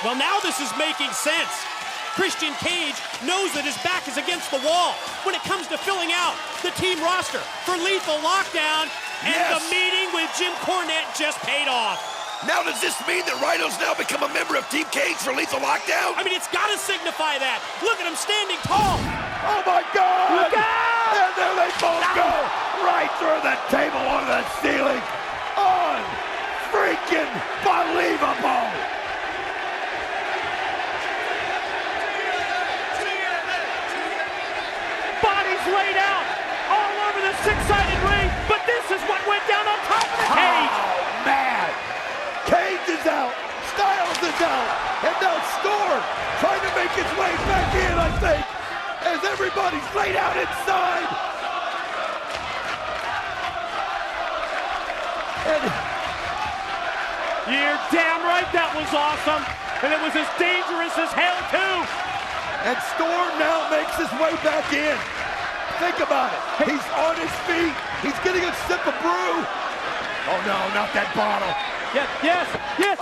Well, now this is making sense. Christian Cage knows that his back is against the wall when it comes to filling out the team roster for Lethal Lockdown, and the meeting with Jim Cornette just paid off. Now, does this mean that Rhino's now become a member of Team Cage for Lethal Lockdown? I mean, it's got to signify that. Look at him standing tall. Oh, my God! Look out! And there they both go! Right through the table onto the ceiling. Unfreaking believable! Bodies laid out all over the six-sided ring, but this is what went down on top of the cage. Oh, man! Cage is out, Styles is out, and now Storm trying to make its way back in, I think, as everybody's laid out inside. And you're damn right that was awesome, and it was as dangerous as hell, too. And Storm now makes his way back in. Think about it. He's on his feet. He's getting a sip of brew. Oh, no, not that bottle. Yes.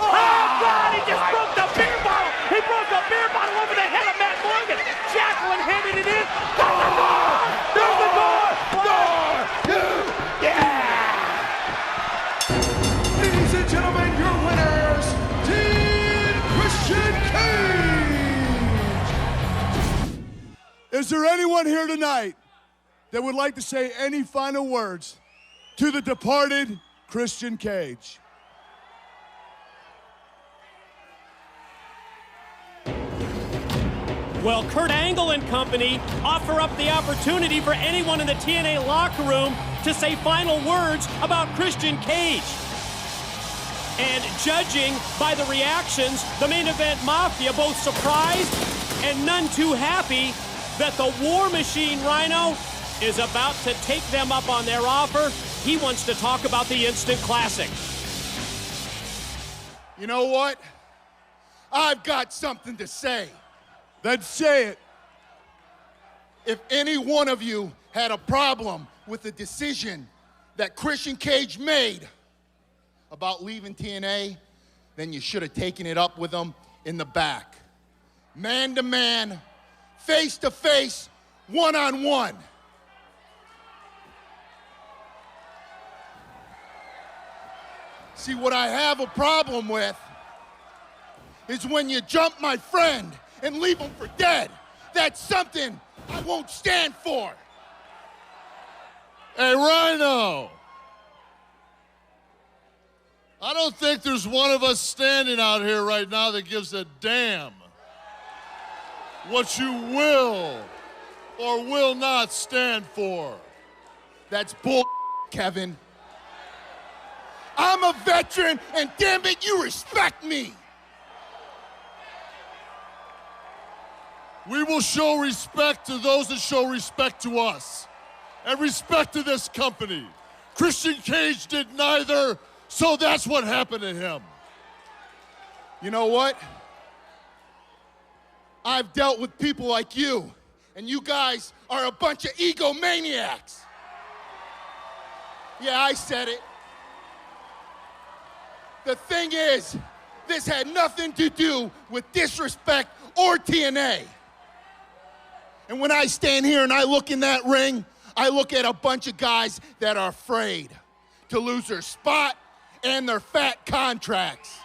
Oh, God, he just broke the beer bottle. He broke the beer bottle over the head of Matt Morgan. Jacqueline handed it in. There's the door. There's the door. Ladies and gentlemen, your winners, Team Christian Cage. Is there anyone here tonight that would like to say any final words to the departed Christian Cage? Well, Kurt Angle and company offer up the opportunity for anyone in the TNA locker room to say final words about Christian Cage. And judging by the reactions, the main event Mafia both surprised and none too happy that the War Machine Rhino is about to take them up on their offer. He wants to talk about the Instant Classic. You know what? I've got something to say. Then say it. If any one of you had a problem with the decision that Christian Cage made about leaving TNA, then you should have taken it up with him in the back. Man to man, face to face, one-on-one. See, what I have a problem with is when you jump my friend and leave him for dead. That's something I won't stand for. Hey, Rhino. I don't think there's one of us standing out here right now that gives a damn what you will or will not stand for. That's bull, Kevin. I'm a veteran, and damn it, you respect me. We will show respect to those that show respect to us, and respect to this company. Christian Cage did neither, so that's what happened to him. You know what? I've dealt with people like you, and you guys are a bunch of egomaniacs. Yeah, I said it. The thing is, this had nothing to do with disrespect or TNA. And when I stand here and I look in that ring, I look at a bunch of guys that are afraid to lose their spot and their fat contracts.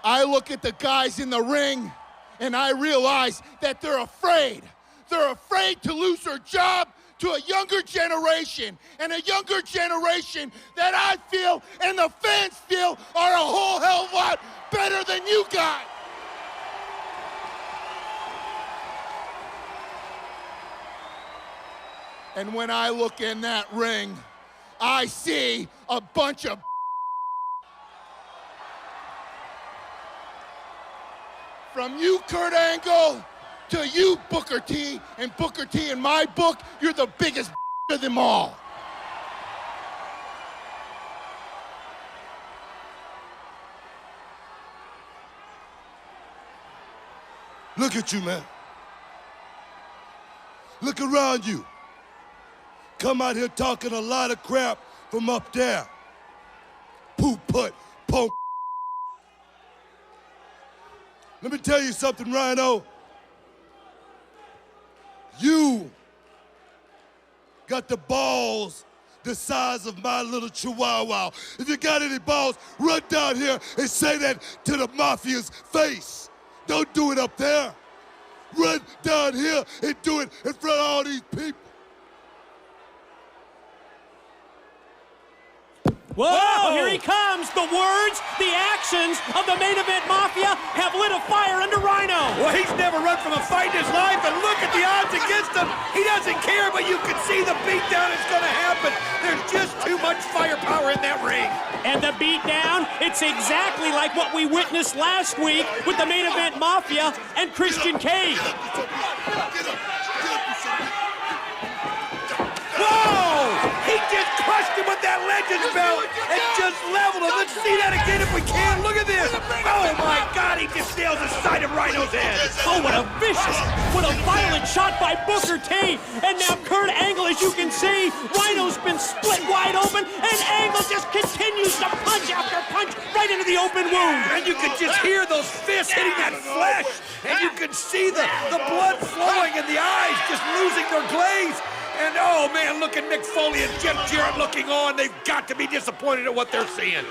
I look at the guys in the ring and I realize that they're afraid They're afraid to lose their job to a younger generation, and a younger generation that I feel and the fans feel are a whole hell of a lot better than you guys. And when I look in that ring, I see a bunch of from you, Kurt Angle, to you, Booker T, and Booker T, in my book, you're the biggest of them all. Look at you, man. Look around you. Come out here talking a lot of crap from up there. Poop put, punk. Let me tell you something, Rhino. You got the balls the size of my little chihuahua. If you got any balls, run down here and say that to the Mafia's face. Don't do it up there. Run down here and do it in front of all these people. Whoa, here he comes. The words, the actions of the main event Mafia have lit a fire under Rhino. Well, he's never run from a fight in his life, and look at the odds against him. He doesn't care, but you can see the beatdown is going to happen. There's just too much firepower in that ring. And the beatdown, it's exactly like what we witnessed last week with the main event Mafia and Christian Cage. Whoa! He just crushed him with that Legends belt and just leveled him. Let's see that again if we can. Look at this. Oh, my God. He just nails the side of Rhino's head. Oh, what a vicious, what a violent shot by Booker T. And now Kurt Angle, as you can see, Rhino's been split wide open, and Angle just continues to punch after punch right into the open wound. And you can just hear those fists hitting that flesh. And you can see the blood flowing and the eyes just losing their glaze. And oh man, look at Mick Foley and Jeff Jarrett looking on. They've got to be disappointed at what they're seeing.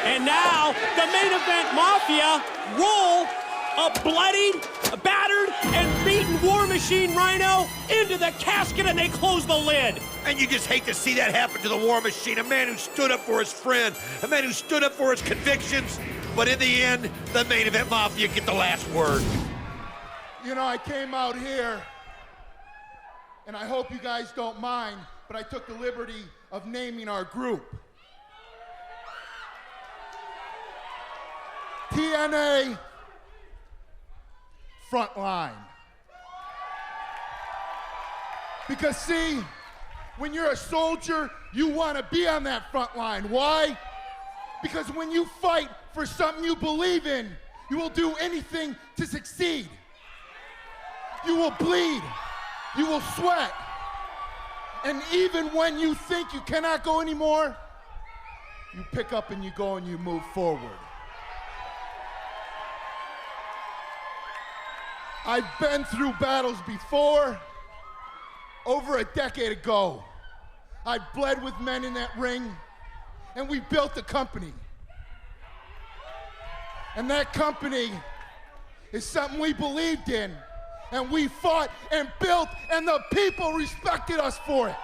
And now, the main event Mafia roll a bloodied, battered, and beaten War Machine Rhino into the casket, and they close the lid. And you just hate to see that happen to the War Machine, a man who stood up for his friend, a man who stood up for his convictions. But in the end, the main event Mafia get the last word. You know, I came out here, and I hope you guys don't mind, but I took the liberty of naming our group. TNA Frontline. Because see, when you're a soldier, you want to be on that front line. Why? Because when you fight for something you believe in, you will do anything to succeed. You will bleed, you will sweat, and even when you think you cannot go anymore, you pick up and you go and you move forward. I've been through battles before. Over a decade ago, I bled with men in that ring, and we built a company. And that company is something we believed in. And we fought and built, and the people respected us for it.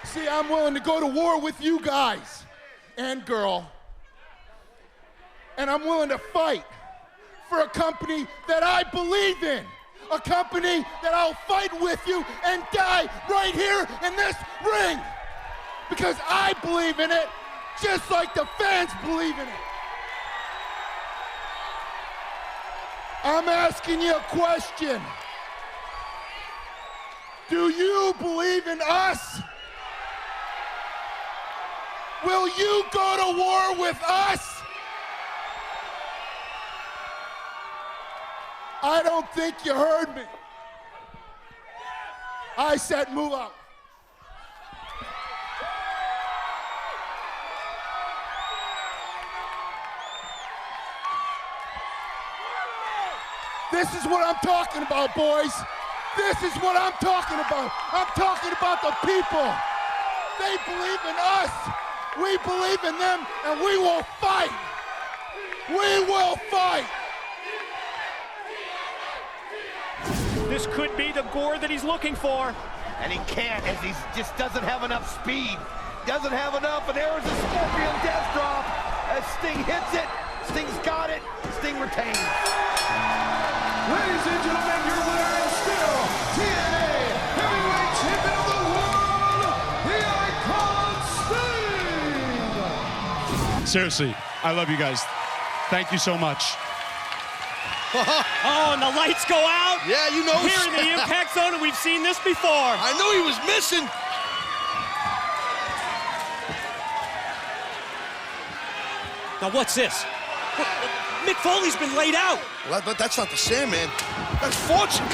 See, I'm willing to go to war with you guys and girl, and I'm willing to fight for a company that I believe in, a company that I'll fight with you and die right here in this ring, because I believe in it just like the fans believe in it. I'm asking you a question. Do you believe in us? Will you go to war with us? I don't think you heard me. I said move out. This is what I'm talking about, boys. This is what I'm talking about. I'm talking about the people. They believe in us. We believe in them, and we will fight. We will fight. This could be the gore that he's looking for. And he can't, as he just doesn't have enough speed. Doesn't have enough, and there is a Scorpion death drop. As Sting hits it, Sting's got it, Sting retains. Ladies and gentlemen, your winner is still TNA Heavyweight Champion of the World, the Icon Sting! Seriously, I love you guys. Thank you so much. Oh, and the lights go out. Yeah, you know. Here in the impact zone, and we've seen this before. I knew he was missing. Now what's this? Mick Foley's been laid out. Well, that's not the Sandman. That's Fortune.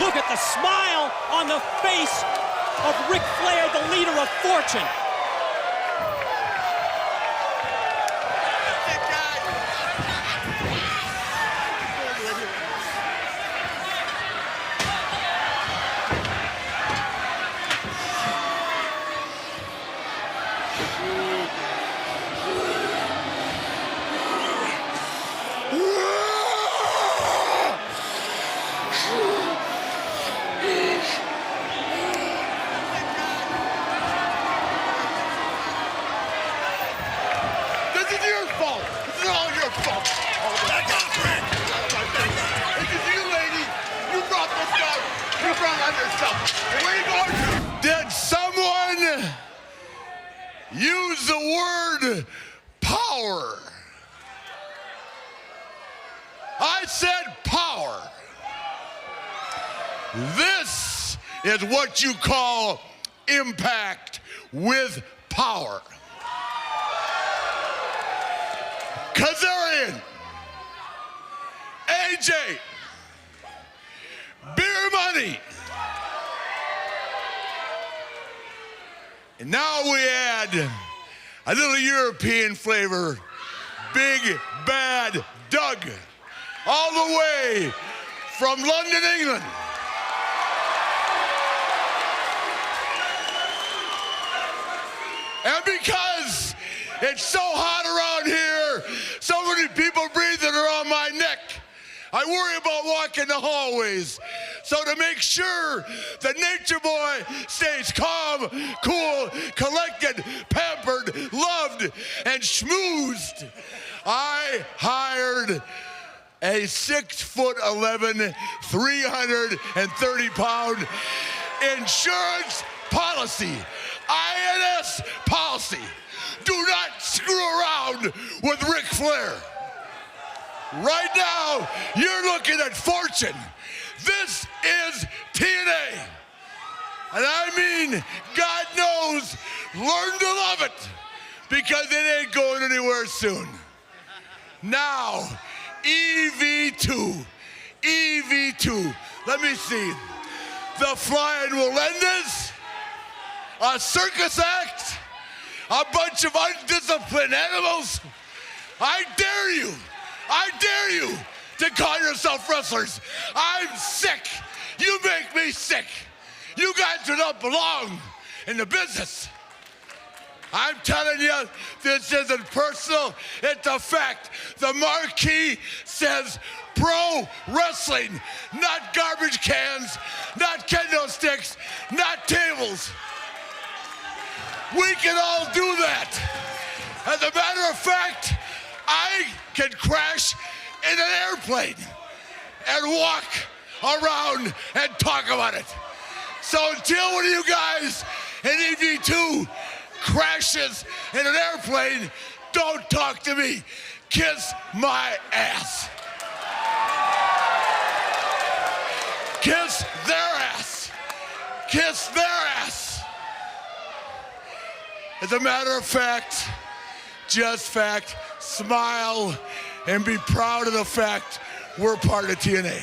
Look at the smile on the face of Ric Flair, the leader of Fortune. Did someone use the word power? I said power. This is what you call impact with power. 'Cause they're in. AJ, Beer Money. And now we add a little European flavor, Big Bad Doug, all the way from London, England. And because it's so hot around here, so many people breathing around my neck, I worry about walking the hallways. So to make sure that Nature Boy stays calm, cool, collected, pampered, loved, and schmoozed, I hired a 6'11", 330-pound insurance policy, INS policy, do not screw around with Ric Flair. Right now, you're looking at fortune. This is TNA. And I mean, God knows, learn to love it, because it ain't going anywhere soon. Now, EV2. EV2. Let me see. The Flying will end this. A circus act. A bunch of undisciplined animals. I dare you to call yourself wrestlers. I'm sick. You make me sick. You guys do not belong in the business. I'm telling you, this isn't personal, it's a fact. The marquee says pro wrestling, not garbage cans, not kendo sticks, not tables. We can all do that. As a matter of fact, I can crash in an airplane and walk around and talk about it. So until one of you guys in EV2 crashes in an airplane, don't talk to me. Kiss my ass. Kiss their ass. Kiss their ass. As a matter of fact, just fact, smile and be proud of the fact we're part of TNA.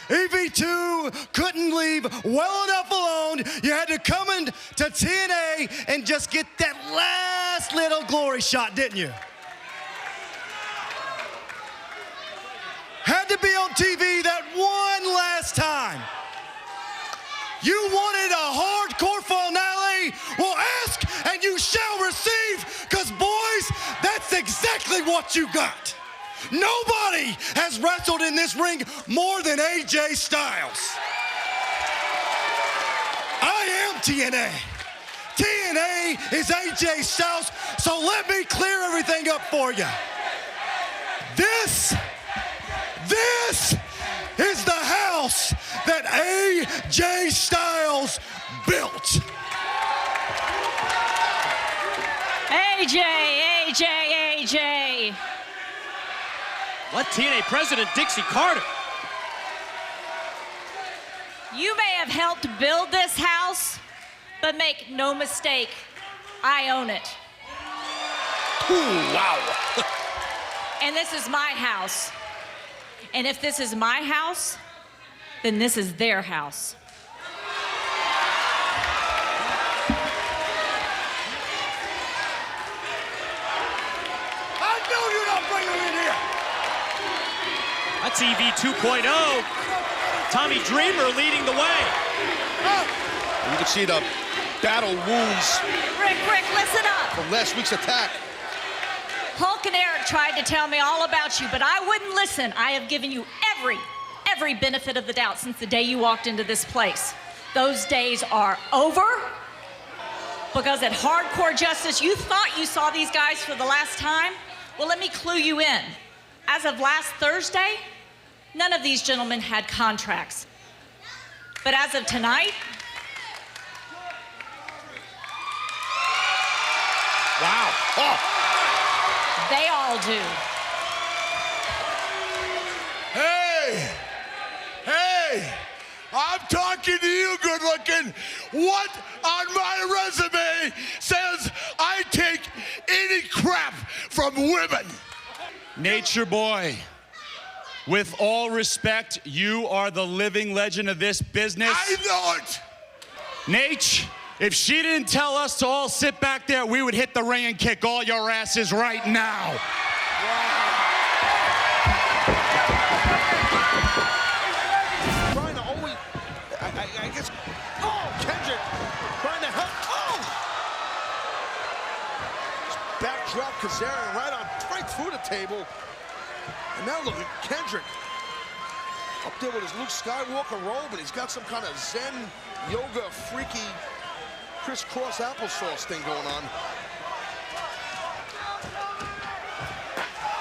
EV2 couldn't leave well enough alone. You had to come into TNA and just get that last little glory shot, didn't you? Had to be on TV that one last time. You wanted a hardcore finale? Well, ask and you shall receive, because boys, that's exactly what you got. Nobody has wrestled in this ring more than AJ Styles. I am TNA. TNA is AJ Styles, so let me clear everything up for you. This is the house that AJ Styles built. AJ. Let TNA President Dixie Carter. You may have helped build this house, but make no mistake, I own it. Ooh, wow. And this is my house. And if this is my house, then this is their house. I know you're not bringing her in here. That's EV 2.0. Tommy Dreamer leading the way. You can see the battle wounds. Rick, listen up. From last week's attack. Hulk and Eric tried to tell me all about you, but I wouldn't listen. I have given you every benefit of the doubt since the day you walked into this place. Those days are over, because at Hardcore Justice, you thought you saw these guys for the last time. Well, let me clue you in. As of last Thursday, none of these gentlemen had contracts. But as of tonight, wow. Oh. They all do. Hey, I'm talking to you, good looking. What on my resume says I take any crap from women? Nature Boy, with all respect, you are the living legend of this business. I know it. Nate, if she didn't tell us to all sit back there, we would hit the ring and kick all your asses right now. Rhino always, I guess, oh, Kendrick trying to help, backdrop Kazarian right through the table. And now look at Kendrick. Up there with his Luke Skywalker robe, and he's got some kind of Zen yoga freaky crisscross applesauce thing going on.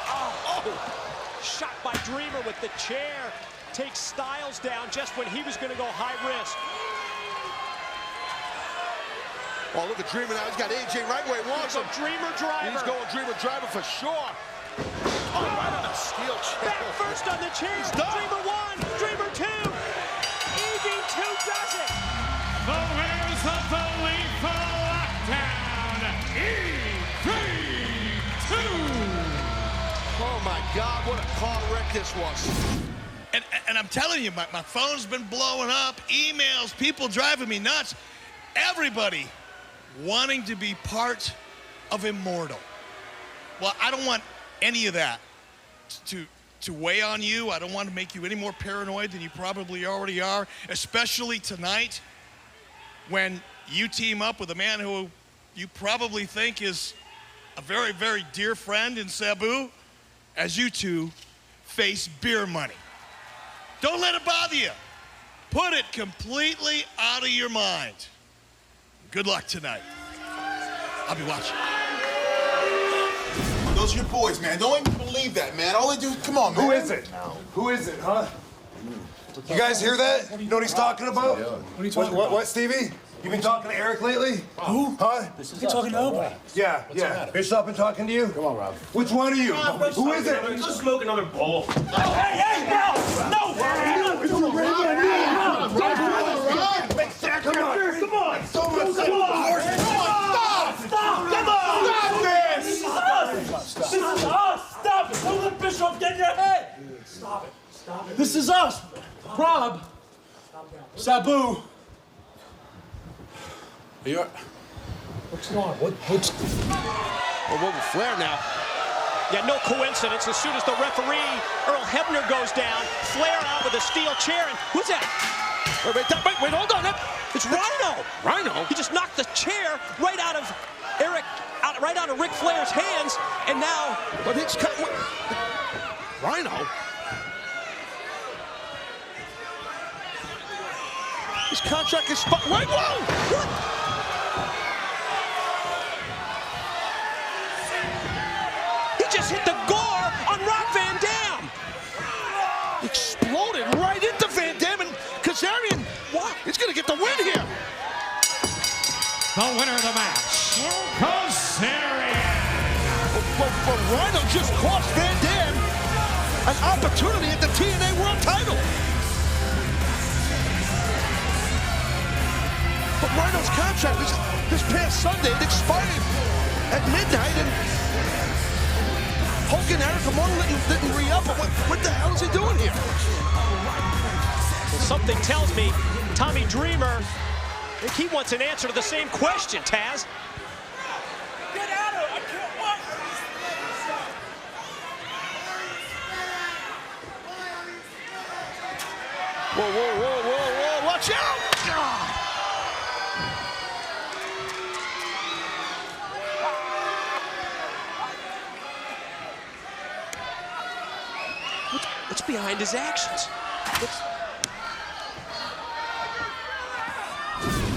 Oh, shot by Dreamer with the chair. Takes Styles down just when he was going to go high risk. Oh, look at Dreamer now. He's got AJ right where he wants him. Dreamer driver. He's going Dreamer driver for sure. Oh, right on the steel chair. Back first on the chair. Dreamer 1, Dreamer 2. EV2 does it. The winners of the Lethal Lockdown, EV2. Oh my God, what a car wreck this was. And I'm telling you, my phone's been blowing up, emails, people driving me nuts. Everybody wanting to be part of Immortal. Well, I don't want any of that to weigh on you. I don't want to make you any more paranoid than you probably already are, especially tonight when you team up with a man who you probably think is a very, very dear friend in Sabu, as you two face beer money. Don't let it bother you. Put it completely out of your mind. Good luck tonight. I'll be watching. Those are your boys, man. Don't even believe that, man. All they do, come on, man. Who is it? Who is it, huh? You guys hear that? You know what he's talking about? What are you talking about? What, Stevie? You been talking to Eric lately? Who? Huh? You talking to nobody? Yeah, Bishop been talking to you? Come on, Rob. Which one of you? Who is it? Let's smoke another bowl. Hey, no! Come on! This is us! Stop it! Don't let Bishop get in your head! Stop it. Stop it. This is us! Rob! Sabu! What's going on? What's... Oh, what Flair now? Yeah, no coincidence. As soon as the referee, Earl Hebner, goes down, Flair out with a steel chair, and who's that? Wait, hold on. It's Rhino. Rhino? He just knocked the chair right out of right out of Ric Flair's hands, and now... But it's... Rhino? His contract is... Wait, whoa! What? He just hit the gore on Rob Van Dam! Exploded right into Van Dam, and Kazarian, what? He's going to get the win here. The winner of the match, Kazarian. But Rhino just cost Van Dam an opportunity at the TNA World title. But Rhino's contract this past Sunday, it expired at midnight, and Hulk and Eric Immortal didn't re-up. What the hell is he doing here? Well, something tells me Tommy Dreamer, I think he wants an answer to the same question, Taz. Get out of it! I can't watch Whoa, watch out! What's behind his actions?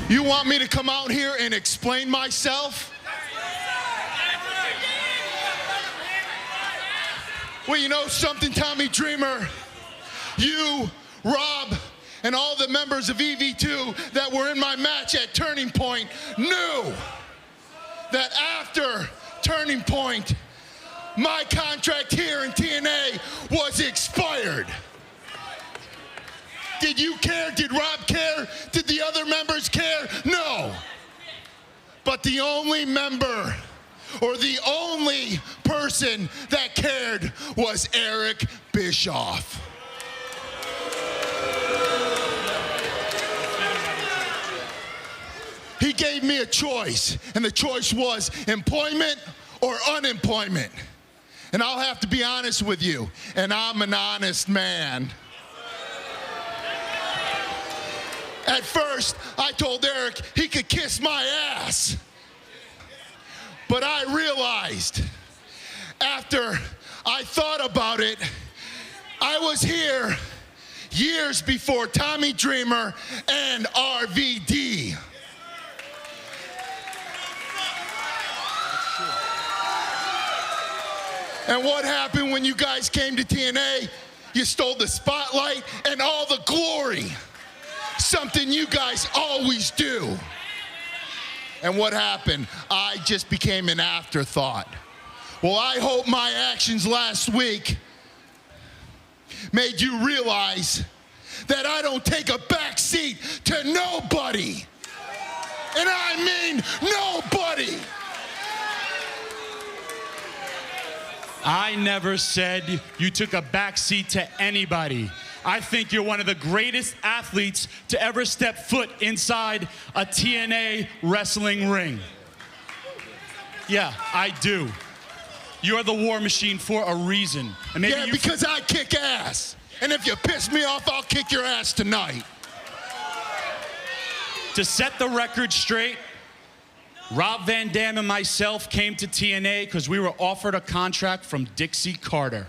You want me to come out here and explain myself? Well, you know something, Tommy Dreamer? You, Rob, and all the members of EV2 that were in my match at Turning Point knew that after Turning Point, my contract here in TNA was expired. Did you care? Did Rob care? Did the other members care? No. But the only member, or the only person that cared, was Eric Bischoff. He gave me a choice, and the choice was employment or unemployment. And I'll have to be honest with you, and I'm an honest man. At first, I told Eric he could kiss my ass. But I realized, after I thought about it, I was here years before Tommy Dreamer and RVD. And what happened when you guys came to TNA? You stole the spotlight and all the glory. Something you guys always do. And what happened? I just became an afterthought. Well, I hope my actions last week made you realize that I don't take a back seat to nobody. And I mean nobody. I never said you took a backseat to anybody. I think you're one of the greatest athletes to ever step foot inside a TNA wrestling ring. Yeah, I do. You're the war machine for a reason. And maybe yeah, because I kick ass. And if you piss me off, I'll kick your ass tonight. To set the record straight, Rob Van Dam and myself came to TNA because we were offered a contract from Dixie Carter.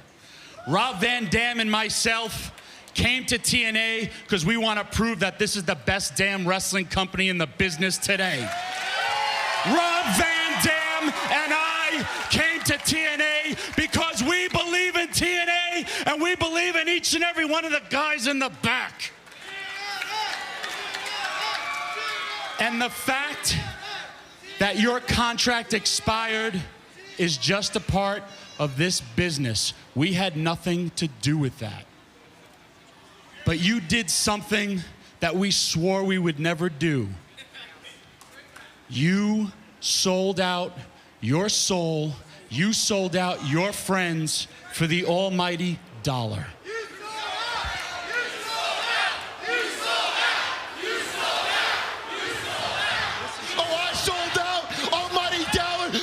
Rob Van Dam and myself came to TNA because we want to prove that this is the best damn wrestling company in the business today. Rob Van Dam and I came to TNA because we believe in TNA and we believe in each and every one of the guys in the back. And the fact that your contract expired is just a part of this business. We had nothing to do with that. But you did something that we swore we would never do. You sold out your soul, you sold out your friends for the almighty dollar.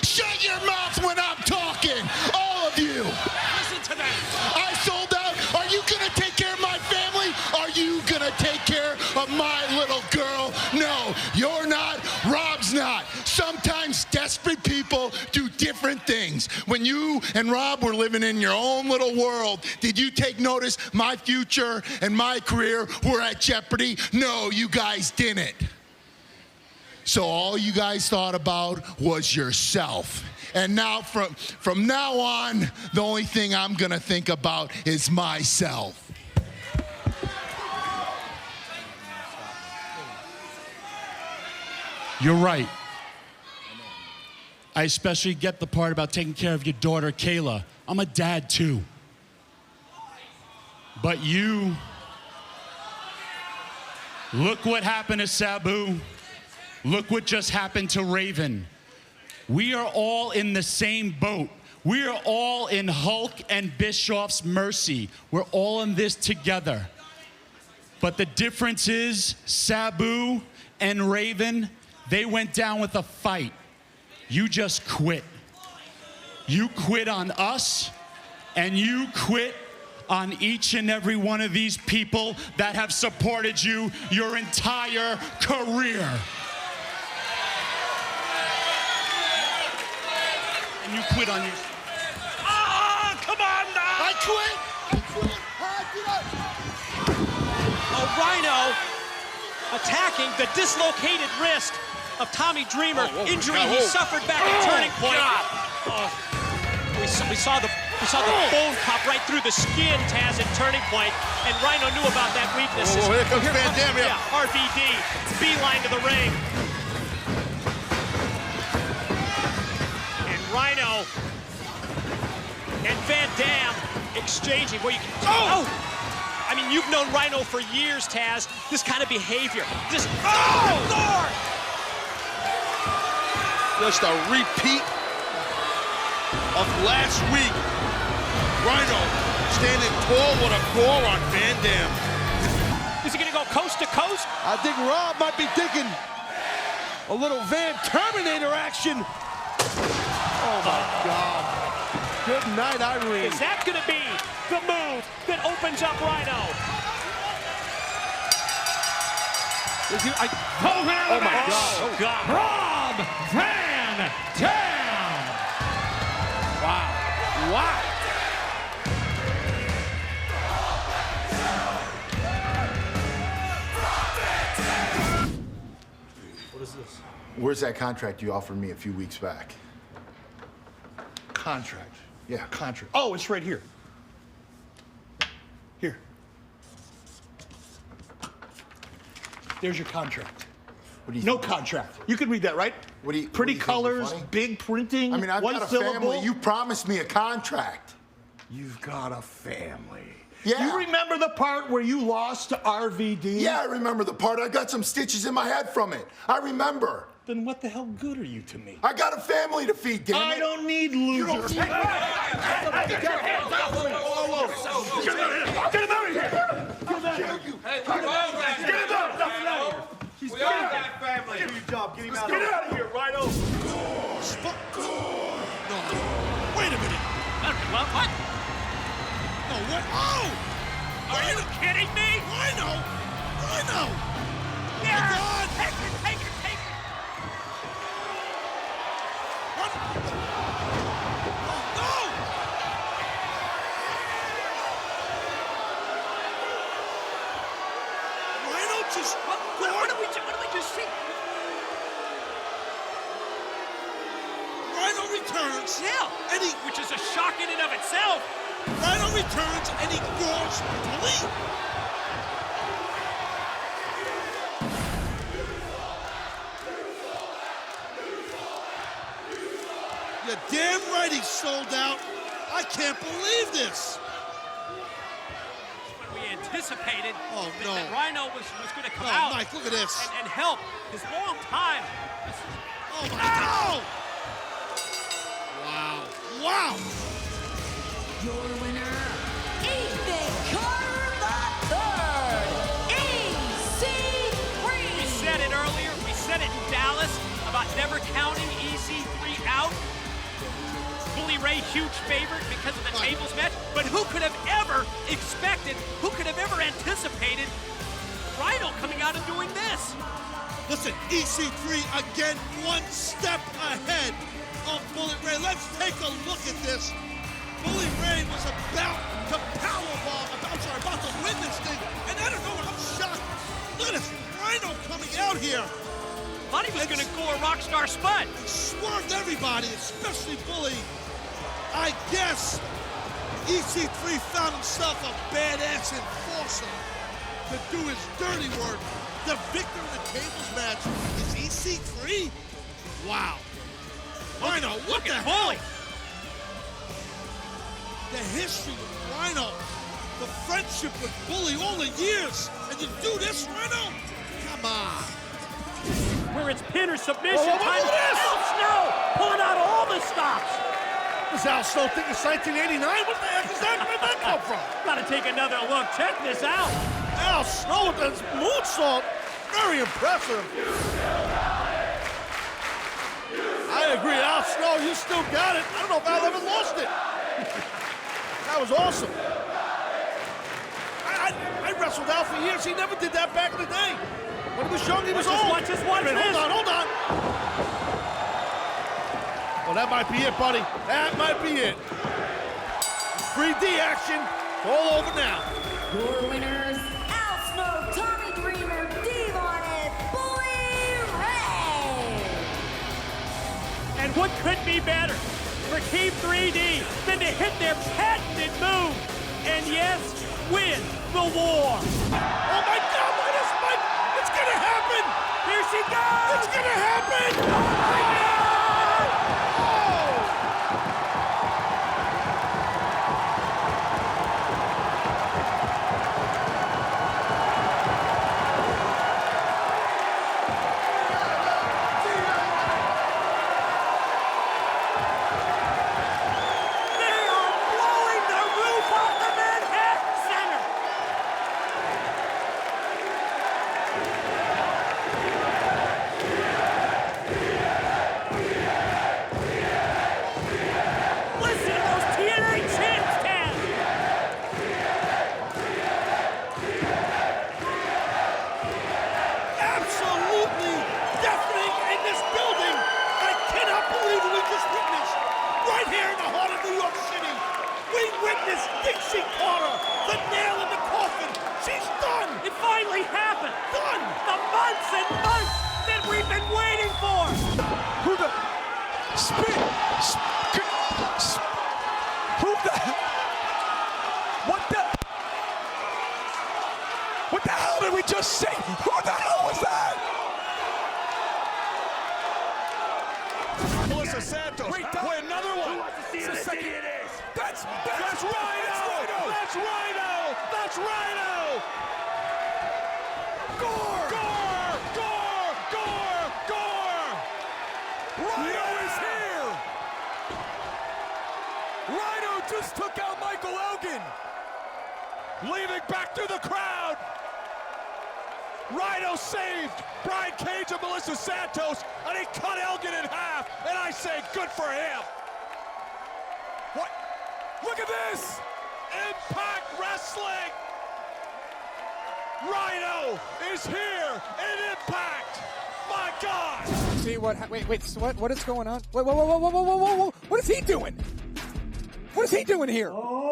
Shut your mouth when I'm talking, all of you. Listen to that. I sold out. Are you gonna take care of my family? Are you gonna take care of my little girl? No, you're not. Rob's not. Sometimes desperate people do different things. When you and Rob were living in your own little world, did you take notice my future and my career were at jeopardy? No, you guys didn't. So all you guys thought about was yourself. And now from now on, the only thing I'm gonna think about is myself. You're right. I especially get the part about taking care of your daughter, Kayla. I'm a dad too. But you, look what happened to Sabu. Look what just happened to Raven. We are all in the same boat. We are all in Hulk and Bischoff's mercy. We're all in this together. But the difference is Sabu and Raven, they went down with a fight. You just quit. You quit on us, and you quit on each and every one of these people that have supported you your entire career. And you quit on your... Ah, come on now! I quit! Rhino attacking the dislocated wrist of Tommy Dreamer, injury he suffered back at Turning Point. We saw the bone pop right through the skin, Taz, at Turning Point, and Rhino knew about that weakness. Here comes Van Dam. Yeah, RVD, beeline to the ring. And Rhino and Van Dam exchanging where you can... I mean, you've known Rhino for years, Taz. This kind of behavior. Just... Lord! Just a repeat of last week. Rhino standing tall with a core on Van Dam. Is he gonna go coast to coast? I think Rob might be thinking a little Van Terminator action. Oh my God. Good night, Irene. Is that gonna be the move that opens up Rhino? Oh my God. Oh God. Rob Van Dam! Wow. What is this? Where's that contract you offered me a few weeks back? Contract. Yeah, contract. Oh, it's right here. Here. There's your contract. No contract. You can read that, right? Pretty colors, big printing. I mean, I've one got a syllable. family. You promised me a contract. You've got a family. Yeah. You remember the part where you lost to RVD? Yeah, I remember the part. I got some stitches in my head from it. I remember. Then what the hell good are you to me? I got a family to feed, damn it. I don't need losers. Get him out of here! Get him out of here! We are that family. Do your job. Get him out of here. Get out of here, Rhino. No. Wait a minute. What? No, what? Oh! Are you kidding me? Rhino! Rhino! Yeah! Oh, my God! Take it! What? Oh, no! Rhino just... What did we just see? Rhino returns. Yeah. And he... Which is a shock in and of itself. Rhino returns and he goes Bully. You're damn right he sold out. I can't believe this. When we anticipated that Rhino was going to come Oh, out. Mike, look at this. And help his long time. Oh, my God. Wow. Your winner, Ethan Carter III, EC3. We said it earlier. We said it in Dallas about never counting EC3 out. Bully Ray, huge favorite because of the tables match. But who could have ever expected, who could have ever anticipated Rhino coming out and doing this? Listen, EC3 again, one step ahead of Bully Ray. Let's take a look at this. Bully Ray was about to about to win this thing, and I don't know, I'm shocked. Look at this, Rhino coming out here. Thought he was going to go a rock star spud. He swerved everybody, especially Bully. I guess EC3 found himself a badass enforcer to do his dirty work. The victor in the tables match is EC3? Wow. Rhino, what the hell? The history with Rhino, the friendship with Bully all the years, and you do this, Rhino? Come on. Where it's pin or submission Look time. at this! Al Snow pulling out all the stops. Does Al Snow think it's 1989? What the heck is that? Where'd that come from? Gotta take another look. Check this out. Al Snow with his moonsault. Very impressive. I agree, Al Snow, you still got it. I don't know if Al ever lost it. That was awesome. I wrestled Al for years. He never did that back in the day. When he was young, he was old. Watch this. Hold on. Well, that might be it, buddy. That might be it. 3D action. All over now. Your winners, Al Snow, Tommy Dreamer, Devon, and Bully Ray. And what could be better for Team 3D than to hit their patented move and, yes, win the war? Oh, my God, it's gonna happen! Here she goes! It's gonna happen! Oh, my God! Melissa Santos. Wait, another one. That's Rhino! That's Rhino! That's Rhino! That's Rhino! Gore! Gore! Gore! Gore! Gore! Rhino is here! Rhino just took out Michael Elgin! Leaving back to the crowd! Rhino saved Brian Cage and Melissa Santos, and he cut Elgin in half, and I say good for him! What? Look at this! Impact Wrestling! Rhino is here in Impact! My God! See what? Wait. So what is going on? Wait, whoa! What is he doing? What is he doing here? Oh,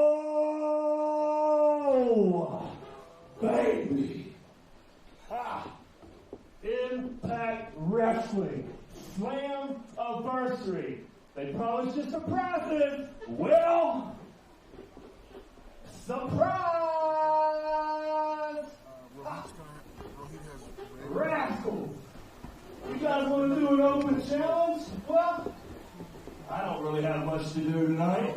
baby! Ha! Impact Wrestling Slam-iversary. They promised you surprises. Well, surprise! Rascals! You guys want to do an open challenge? Well, I don't really have much to do tonight.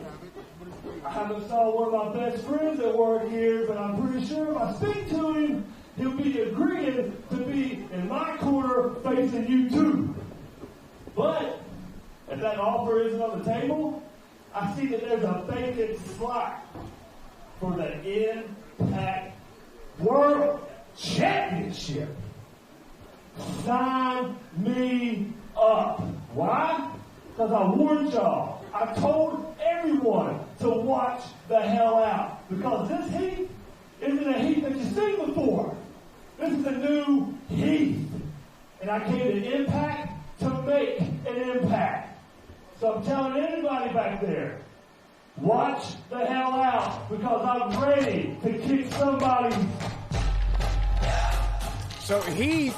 I haven't saw one of my best friends at work here, but I'm pretty sure if I speak to him, he'll be agreeing to be in my corner facing you two. But if that offer isn't on the table, I see that there's a vacant slot for the Impact World Championship. Sign me up. Why? Because I warned y'all. I told everyone to watch the hell out. Because this heat isn't a heat that you've seen before. This is a new heat. And I came to Impact to make an impact. So I'm telling anybody back there, watch the hell out, because I'm ready to kick somebody. So he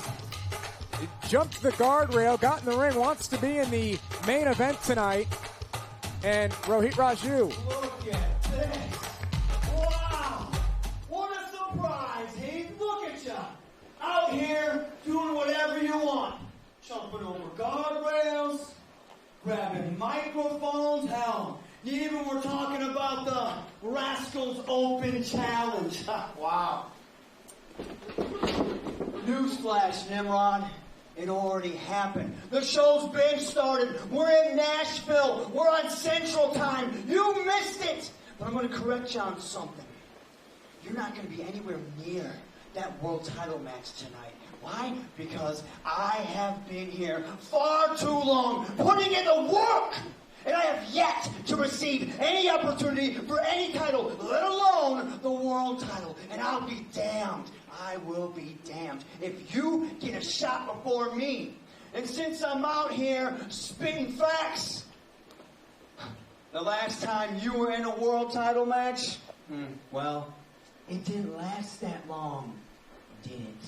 jumped the guardrail, got in the ring, wants to be in the main event tonight. And Rohit Raju. Look at this. Wow. What a surprise, Heath. Look at you. Out here doing whatever you want. Jumping over guardrails, grabbing microphones. Hell, you even were talking about the Rascals Open Challenge. Wow. Newsflash, Nimrod. It already happened. The show's been started. We're in Nashville. We're on Central Time. You missed it. But I'm going to correct you on something. You're not going to be anywhere near that world title match tonight. Why? Because I have been here far too long, putting in the work. And I have yet to receive any opportunity for any title, let alone the world title. And I'll be damned. I will be damned if you get a shot before me. And since I'm out here spitting facts, the last time you were in a world title match, well, it didn't last that long, did it?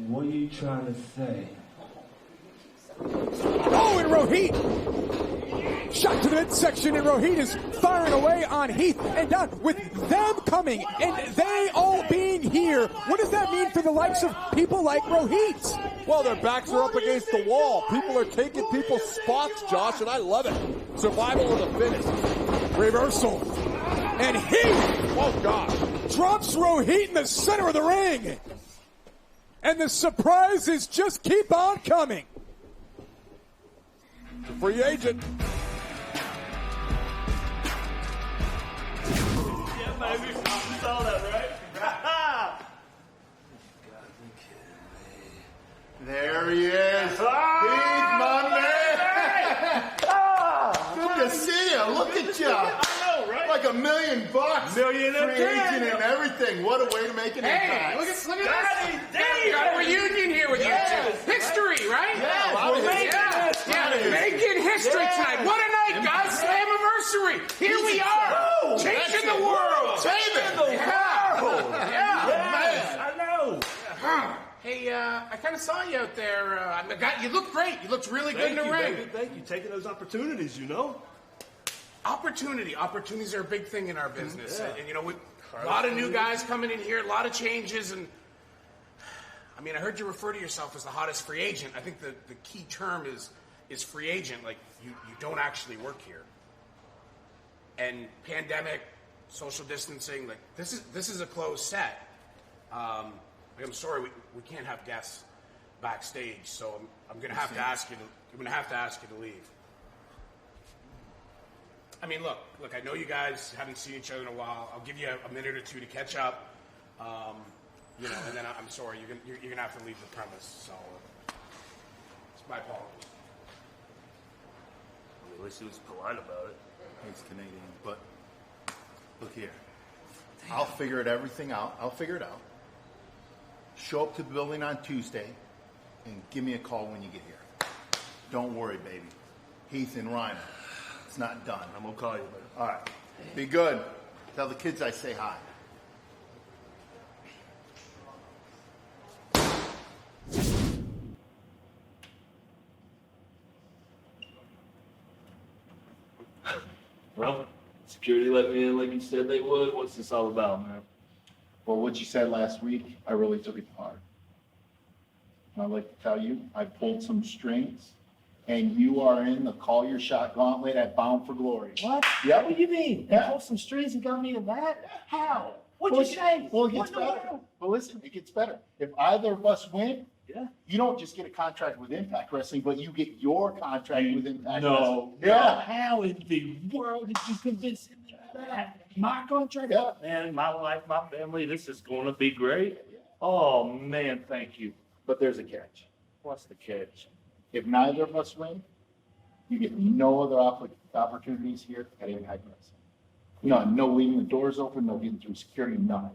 What are you trying to say? Oh, and Rohit! Shot to the midsection, and Rohit is firing away on Heath and down with them coming and they all being here. What does that mean for the likes of people like Rohit? Well, their backs are up against the wall. People are taking people's spots, Josh, and I love it. Survival of the fittest. Reversal. And Heath, oh God, drops Rohit in the center of the ring. And the surprises just keep on coming. Free agent. Yeah, baby. You saw that, right? There he is. He's my man. Good to see you. Look at you. I know, right? Like $1 million. Million free agent and everything. What a way to make an impact. Look at this. Daddy, got a reunion here with you two. History, right? Yeah, we're making history tonight. What a night, guys. Slam-iversary. Here we are. Changing the world. Changing the world. Man. I know. Hey, I kind of saw you out there. You looked great. You looked really good in the ring. Baby, thank you. Taking those opportunities, you know. Opportunities are a big thing in our business. And you know, a lot of new guys coming in here, a lot of changes, and I mean, I heard you refer to yourself as the hottest free agent. I think the key term is free agent. Like, you don't actually work here. And pandemic, social distancing, like, this is a closed set. I'm sorry, we can't have guests backstage, so I'm gonna have to ask you to leave. I mean, look, I know you guys haven't seen each other in a while. I'll give you a minute or two to catch up. You know, and then I'm sorry, you're gonna have to leave the premise. So it's my apologies. At least he was polite about it. He's Canadian, but look here. I'll figure everything out. I'll figure it out. Show up to the building on Tuesday and give me a call when you get here. Don't worry, baby. Heath and Rhino. It's not done. I'm gonna call you, buddy. All right. Be good. Tell the kids I say hi. Well, security let me in like you said they would. What's this all about, man? Well, what you said last week, I really took it to heart. And I'd like to tell you, I pulled some strings, and you are in the Call Your Shot Gauntlet at Bound for Glory. What? Yep. What do you mean? Yeah. You pulled some strings and got me to that? How? What'd Well, you say? Well, it gets What in the better. world? Well, listen, it gets better. If either of us win, Yeah. you don't just get a contract with Impact Wrestling, but you get your contract with Impact No. Wrestling. Yeah. How in the world did you convince him of that? My contract? Yeah. Man, my life, my family, this is going to be great. Oh, man, thank you. But there's a catch. What's the catch? If neither of us win, you get no other opportunities here at Impact Wrestling. No leaving the doors open, no getting through security, none.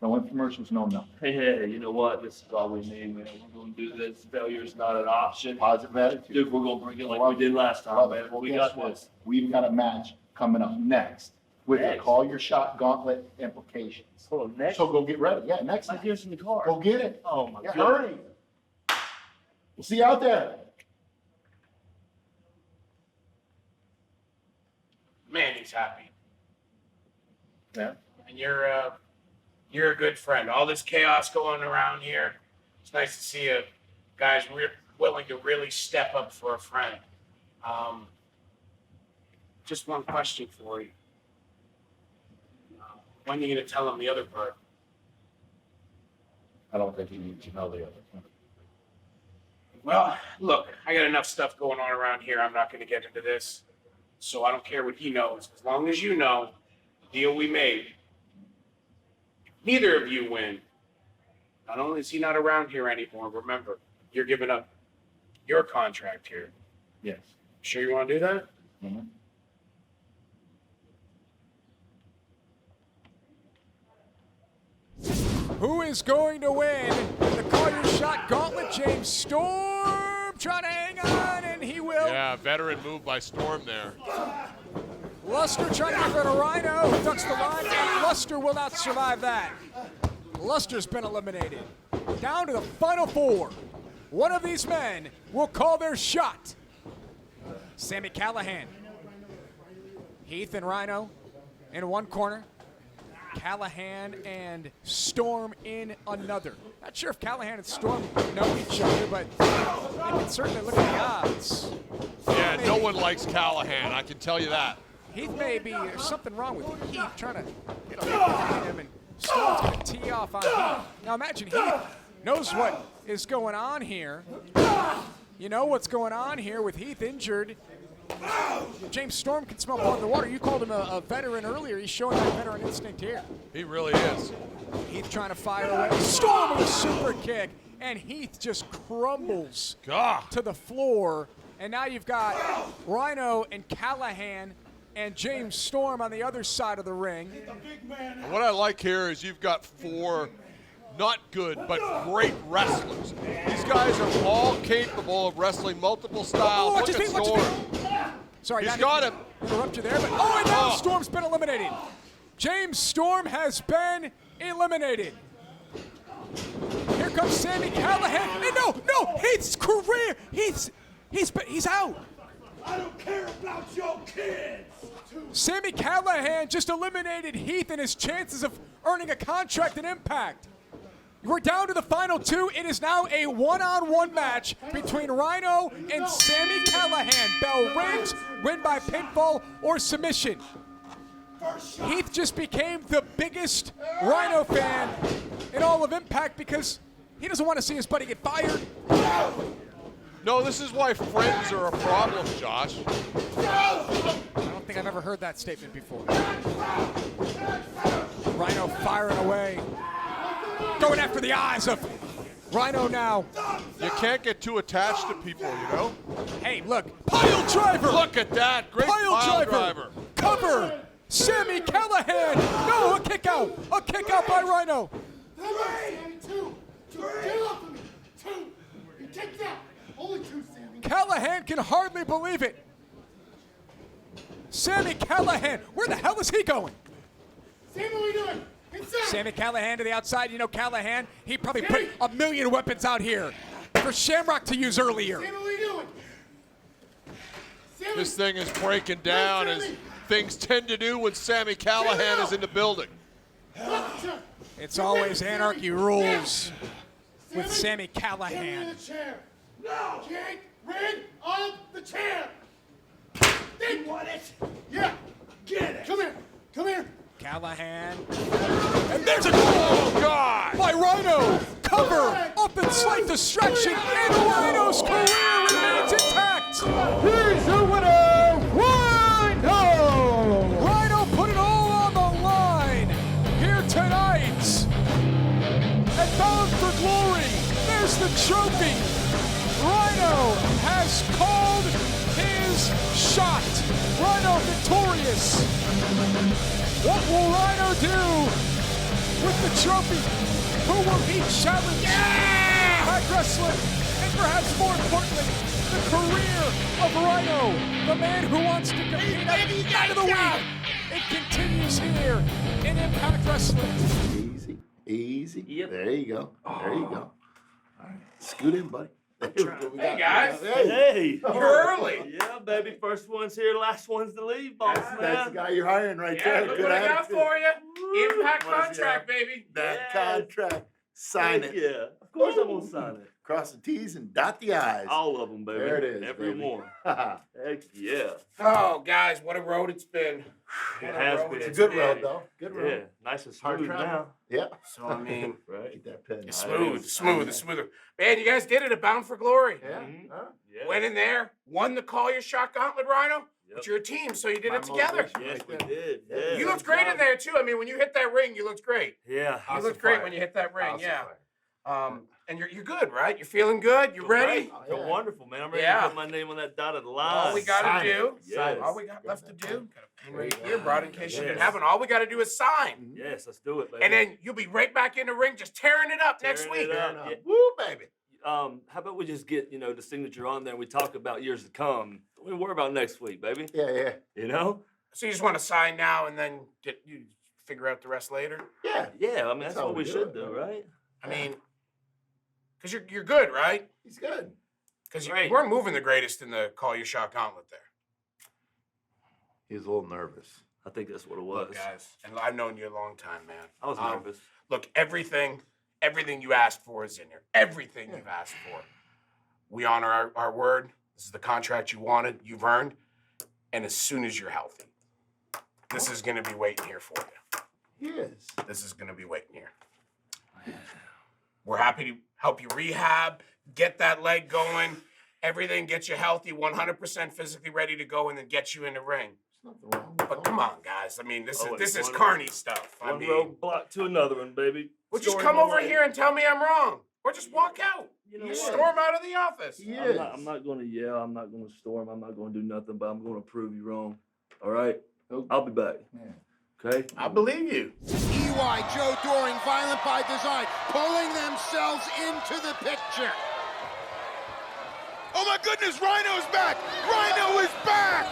No infomercials, no nothing. Hey, you know what? This is all we need, man. We're going to do this. Failure's not an option. Positive attitude. Dude, we're going to bring it like we did last time, man. Well, We guess got what? this. We've got a match coming up next with the Call Your Shot Gauntlet implications. Oh, next? So go get ready. Yeah, next I time. hear us in the car. Go get it. Oh, my Yeah, God. hurry. We'll see you out there. Man, he's happy. Yeah. And you're a good friend. All this chaos going around here, it's nice to see a guys willing to really step up for a friend. Just one question for you. When are you going to tell him the other part? I don't think you need to know the other one. Well, look, I got enough stuff going on around here. I'm not going to get into this. So I don't care what he knows. As long as you know the deal we made, neither of you win. Not only is he not around here anymore, remember, you're giving up your contract here. Yes. Sure you want to do that? Mm-hmm. Who is going to win the Call Your Shot Gauntlet? James Storm trying to hang on, and he will. Yeah, veteran move by Storm there. Luster trying to get rid of Rhino, who ducks the line, and Luster will not survive that. Luster's been eliminated. Down to the final four. One of these men will call their shot. Sami Callahan. Heath and Rhino in one corner. Callahan and Storm in another. Not sure if Callahan and Storm know each other, but they can certainly look at the odds. Yeah, no one likes Callahan, I can tell you that. Heath may be, there's something wrong with Heath trying to get a look behind him, and Storm's going to tee off on Heath. Now imagine Heath knows what is going on here. You know what's going on here with Heath injured. James Storm can smell blood in the water. You called him a veteran earlier. He's showing that veteran instinct here. He really is. Heath trying to fire away. Storm with a super kick. And Heath just crumbles to the floor. And now you've got Rhino and Callahan and James Storm on the other side of the ring. And what I like here is you've got four not good, but great wrestlers. These guys are all capable of wrestling multiple styles. Look at Storm. Sorry, he's got him. Interrupt you there, but and now Storm's been eliminated. James Storm has been eliminated. Here comes Sami Callahan. And no, Heath's career. He's out. I don't care about your kids. Sami Callahan just eliminated Heath and his chances of earning a contract in Impact. We're down to the final two. It is now a one-on-one match between Rhino and Sami Callahan. Bell rings, win by pinfall or submission. Heath just became the biggest Rhino fan in all of Impact because he doesn't want to see his buddy get fired. No, this is why friends are a problem, Josh. I don't think I've ever heard that statement before. Rhino firing away. Going after the eyes of Rhino now. You can't get too attached to people, you know? Hey, look. Pile driver. Look at that. Great pile driver. Cover. Sami Callahan. No, a kick out. A kick out by Rhino. Callahan can hardly believe it. Sami Callahan. Where the hell is he going? Sam, what are we doing? Sami Callahan to the outside. You know Callahan, he probably put a million weapons out here for Shamrock to use earlier. Sam, what are we doing? This thing is breaking down as things tend to do when Sami Callahan is in the building. It's always anarchy rules with Sami Callahan. No! Get rid of the chair! They want it! Yeah! Get it! Come here! Come here! Callahan. And there's a goal! God! By Rhino! Cover! Up and slight distraction, and Rhino's career remains intact! Here's the winner! Rhino! Rhino put it all on the line here tonight! And Bound for Glory! There's the trophy! Rhino has called his shot! Rhino victorious! What will Rhino do with the trophy? Who will he challenge? Impact Wrestling, and perhaps more importantly, the career of Rhino, the man who wants to compete at the end of the week. It continues here in Impact Wrestling. Easy, easy. Yep. There you go. There you go. All right, scoot in, buddy. Hey, guys. Hey. You're early. Yeah, baby. First one's here, last one's to leave, boss man. That's the guy you're hiring right there. Look Good what I got attitude. for you. Impact contract, baby. That contract. Sign it. Yeah, of course I'm going to sign it. Cross the T's and dot the I's. All of them, baby. There it is, Every baby. one. Heck yeah. Oh, guys, what a road it's been. It has been. It's a good road, though. Good road. Yeah, nice and Hard smooth travel. now. Yep. So, I mean, Right. Get that pen. it's smoother. Man, you guys did it at Bound for Glory. Yeah. Huh? Yeah. Went in there, won the Call Your Shot Gauntlet, Rhino. But you're a team, so you did it together. Yes, we did. Yeah. You looked great in there, too. I mean, when you hit that ring, you looked great. Yeah. You looked great when you hit that ring, yeah. And you're good, right? You're feeling good? You ready? I feel wonderful, man. I'm ready Yeah. to put my name on that dotted line. All we got to do, Yes. all we got left to do, got a pen right here, brought in case you didn't have it. All we got to do is sign. Yes, let's do it, baby. And then you'll be right back in the ring just tearing it up next Tearing week. it up. Yeah. Woo, baby. How about we just get, the signature on there and we talk about years to come. We worry about next week, baby. Yeah. You know? So you just want to sign now and then you figure out the rest later? Yeah. Yeah, I mean, that's how what we we do should it, do, man. right? I mean, because you're good, right? He's good. Because you Right. weren't moving the greatest in the Call Your Shot Gauntlet there. He was a little nervous. I think that's what it was. Look, guys, and I've known you a long time, man. I was nervous. Look, everything you asked for is in there. Everything you've asked for. We honor our word. This is the contract you wanted, you've earned. And as soon as you're healthy, this is going to be waiting here for you. He is. This is going to be waiting here. We're happy to help you rehab, get that leg going, everything, get you healthy, 100% physically ready to go, and then get you in the ring. But come on, guys. I mean, this is carny stuff. I One mean, roadblock to another one, baby. well, just Story come my over way. here and tell me I'm wrong. Or just walk out. You know You what? storm out of the office. I'm not going to yell. I'm not going to storm. I'm not going to do nothing, but I'm going to prove you wrong. All right? I'll be back. Okay? I believe you. EY, Joe Doering, violent by design, pulling themselves into the picture. Oh my goodness, Rhino's back! Rhino is back!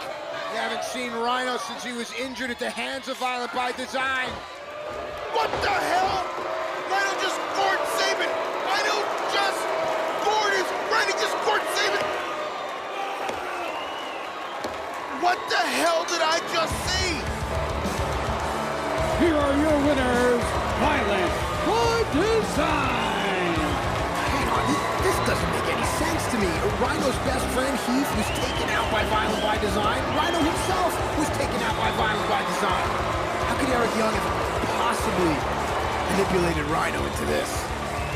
You haven't seen Rhino since he was injured at the hands of Violent by Design. What the hell? Rhino just scored Saban! Rhino just scored his... Rhino just scored Saban! What the hell did I just see? Here are your winners, Violent by Design. Hang on, this doesn't make any sense to me. Rhino's best friend, Heath, was taken out by Violent by Design. Rhino himself was taken out by Violent by Design. How could Eric Young have possibly manipulated Rhino into this?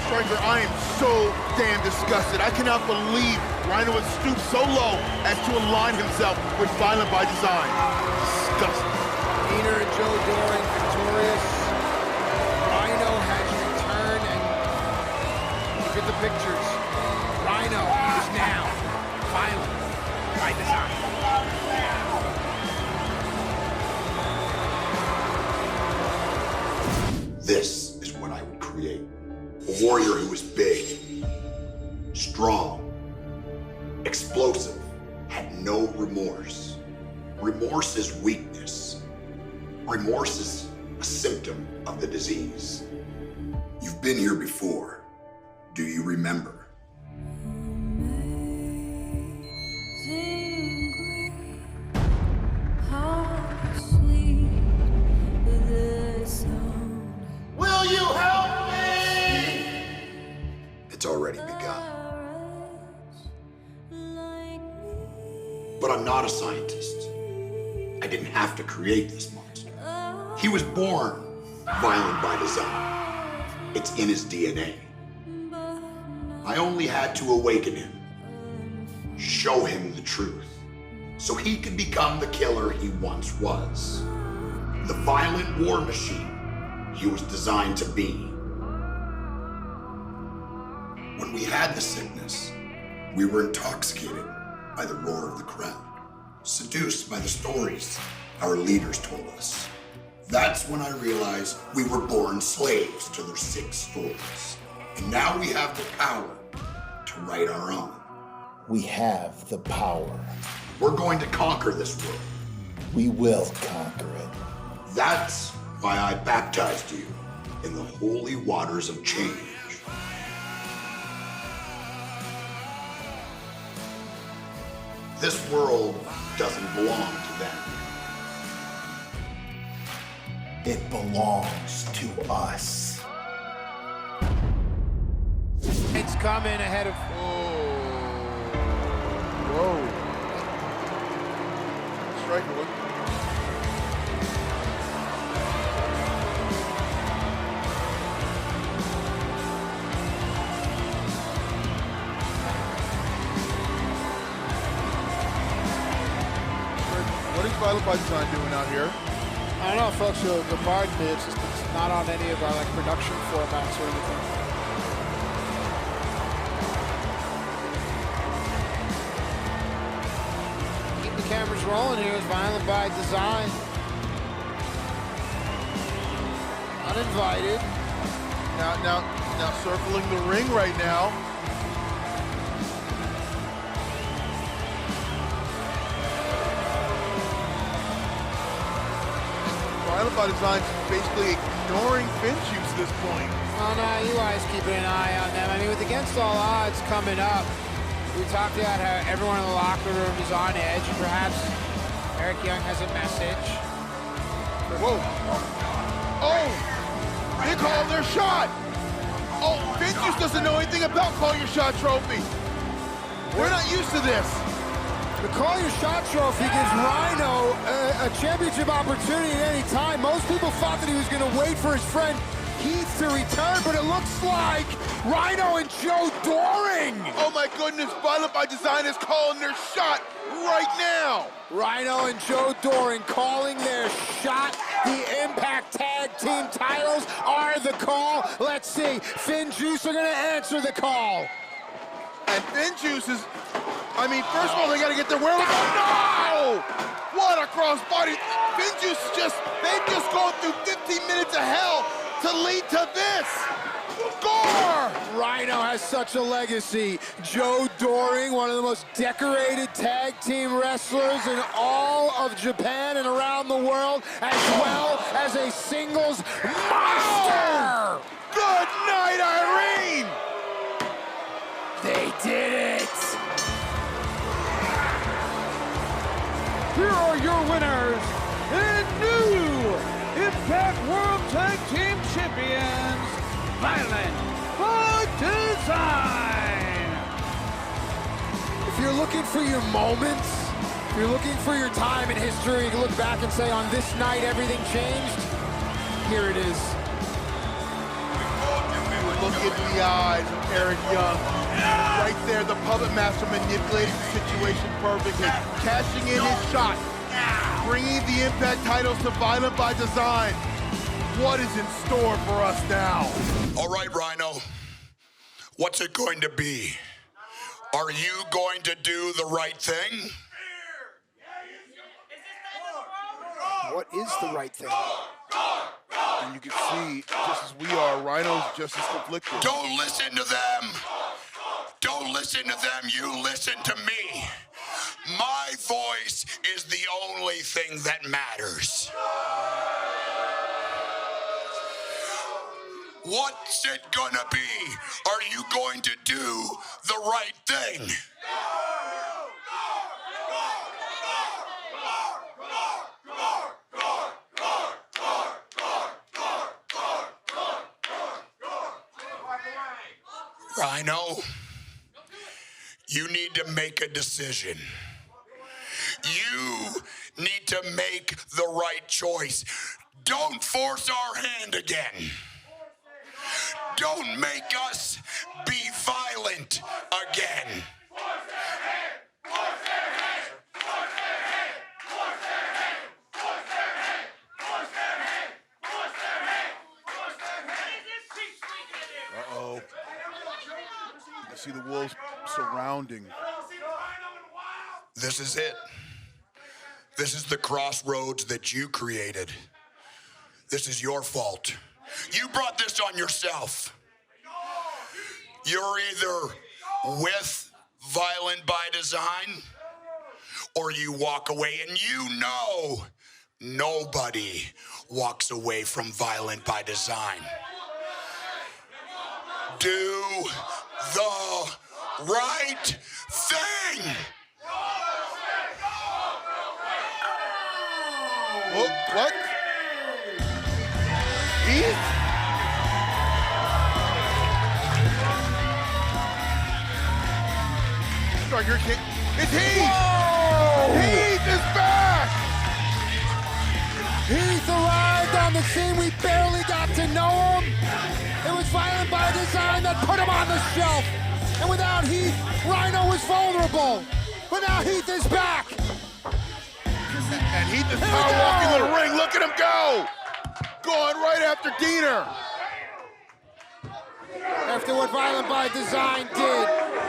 Striker, I am so damn disgusted. I cannot believe Rhino would stoop so low as to align himself with Violent by Design. Disgusting. Peter and Joe Doering victorious. Rhino has returned, and look at the pictures. Rhino is now Violent by Design. This is what I would create. A warrior who is big, strong, explosive, had no remorse. Remorse is weakness. Remorse is a symptom of the disease. You've been here before. Do you remember? Will you help me? It's already begun. But I'm not a scientist. I didn't have to create this monster. He was born violent by design. It's in his DNA. I only had to awaken him, show him the truth, so he could become the killer he once was. The violent war machine he was designed to be. When we had the sickness, we were intoxicated by the roar of the crowd, seduced by the stories our leaders told us. That's when I realized we were born slaves to their sick stories. And now we have the power to write our own. We have the power. We're going to conquer this world. We will conquer it. That's why I baptized you in the holy waters of change. This world doesn't belong to them. It belongs to us. It's coming ahead of... Whoa. Striker, look. What is Violent by Design doing out here? I don't know, folks, you'll pardon me. It's not on any of our production formats or anything. Keep the cameras rolling here. It's Violent by Design. Uninvited. Now circling the ring right now. Violent by Design basically ignoring Finjuice at this point. Oh no, you guys keeping an eye on them. I mean, with Against All Odds coming up, we talked about how everyone in the locker room is on edge, and perhaps Eric Young has a message. Whoa. Oh! They called their shot! Oh, Finjuice doesn't know anything about Call Your Shot trophy. We're not used to this. The Call Your Shot trophy gives Rhino a championship opportunity at any time. Most people thought that he was going to wait for his friend Heath to return, but it looks like Rhino and Joe Doering. Oh my goodness, Violent by Design is calling their shot right now. Rhino and Joe Doering calling their shot. The Impact Tag Team titles are the call. Let's see, Finjuice are going to answer the call. And Finjuice is, I mean, first of all, they got to get their wherewithal. No! What a crossbody. Finjuice they've just gone through 15 minutes of hell to lead to this. Score! Rhino has such a legacy. Joe Doering, one of the most decorated tag team wrestlers in all of Japan and around the world, as well as a singles monster! Good night, Irene! They did it! Here winners and new Impact World Tag Team Champions, Violent by Design. If you're looking for your moments, if you're looking for your time in history, you can look back and say, on this night, everything changed. Here it is. Look into the eyes of Eric Young. Right there, the puppet master manipulating the situation perfectly. Cashing in his shot. Bringing the Impact titles to Violent by Design. What is in store for us now? All right, Rhino. What's it going to be? Are you going to do the right thing? What is the right thing? And you can see, just as we are, Rhino's just as conflicted. Don't listen to them. Don't listen to them. You listen to me. My voice is the only thing that matters. What's it gonna be? Are you going to do the right thing? Rhino, you need to make a decision. You need to make the right choice. Don't force our hand again. Don't make us be violent again. Uh-oh. I see the wolves surrounding. This is it. This is the crossroads that you created. This is your fault. You brought this on yourself. You're either with Violent by Design or you walk away, and you know nobody walks away from Violent by Design. Do the right thing. What? Heath? Striker kick. It's Heath! Whoa! Heath is back! Heath arrived on the scene. We barely got to know him. It was Violent by Design that put him on the shelf. And without Heath, Rhino was vulnerable. But now Heath is back. And Heath is power walking to the ring. Look at him go! Going right after Diener. After what Violent by Design did,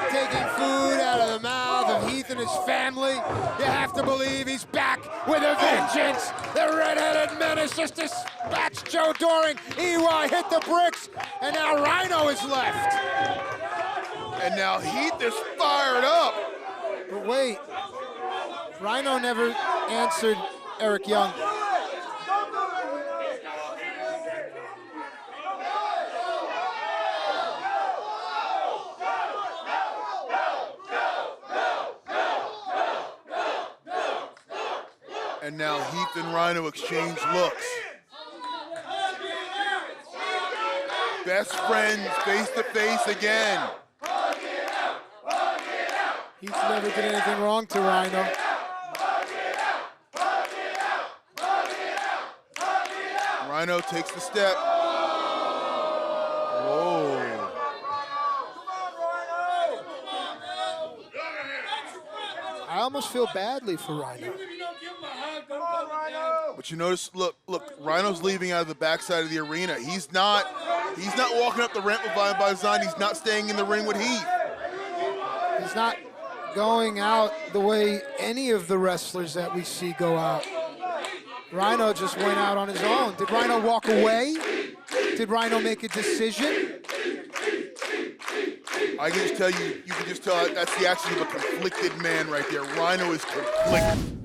taking food out of the mouth of Heath and his family, you have to believe he's back with a vengeance. The red-headed menace just dispatched Joe Doering. EY hit the bricks, and now Rhino is left. And now Heath is fired up. But wait, Rhino never answered Eric Young. And now Heath and Rhino exchange looks. Best friends face to face again. Heath never did anything wrong to Rhino. Rhino takes the step. Whoa. I almost feel badly for Rhino. But you notice, look, Rhino's leaving out of the backside of the arena. He's not walking up the ramp with Violent by Design. He's not staying in the ring with Heath. He's not going out the way any of the wrestlers that we see go out. Rhino just went out on his own. Did Rhino walk away? Did Rhino make a decision? I can just tell you can just tell that's the action of a conflicted man right there. Rhino is conflicted.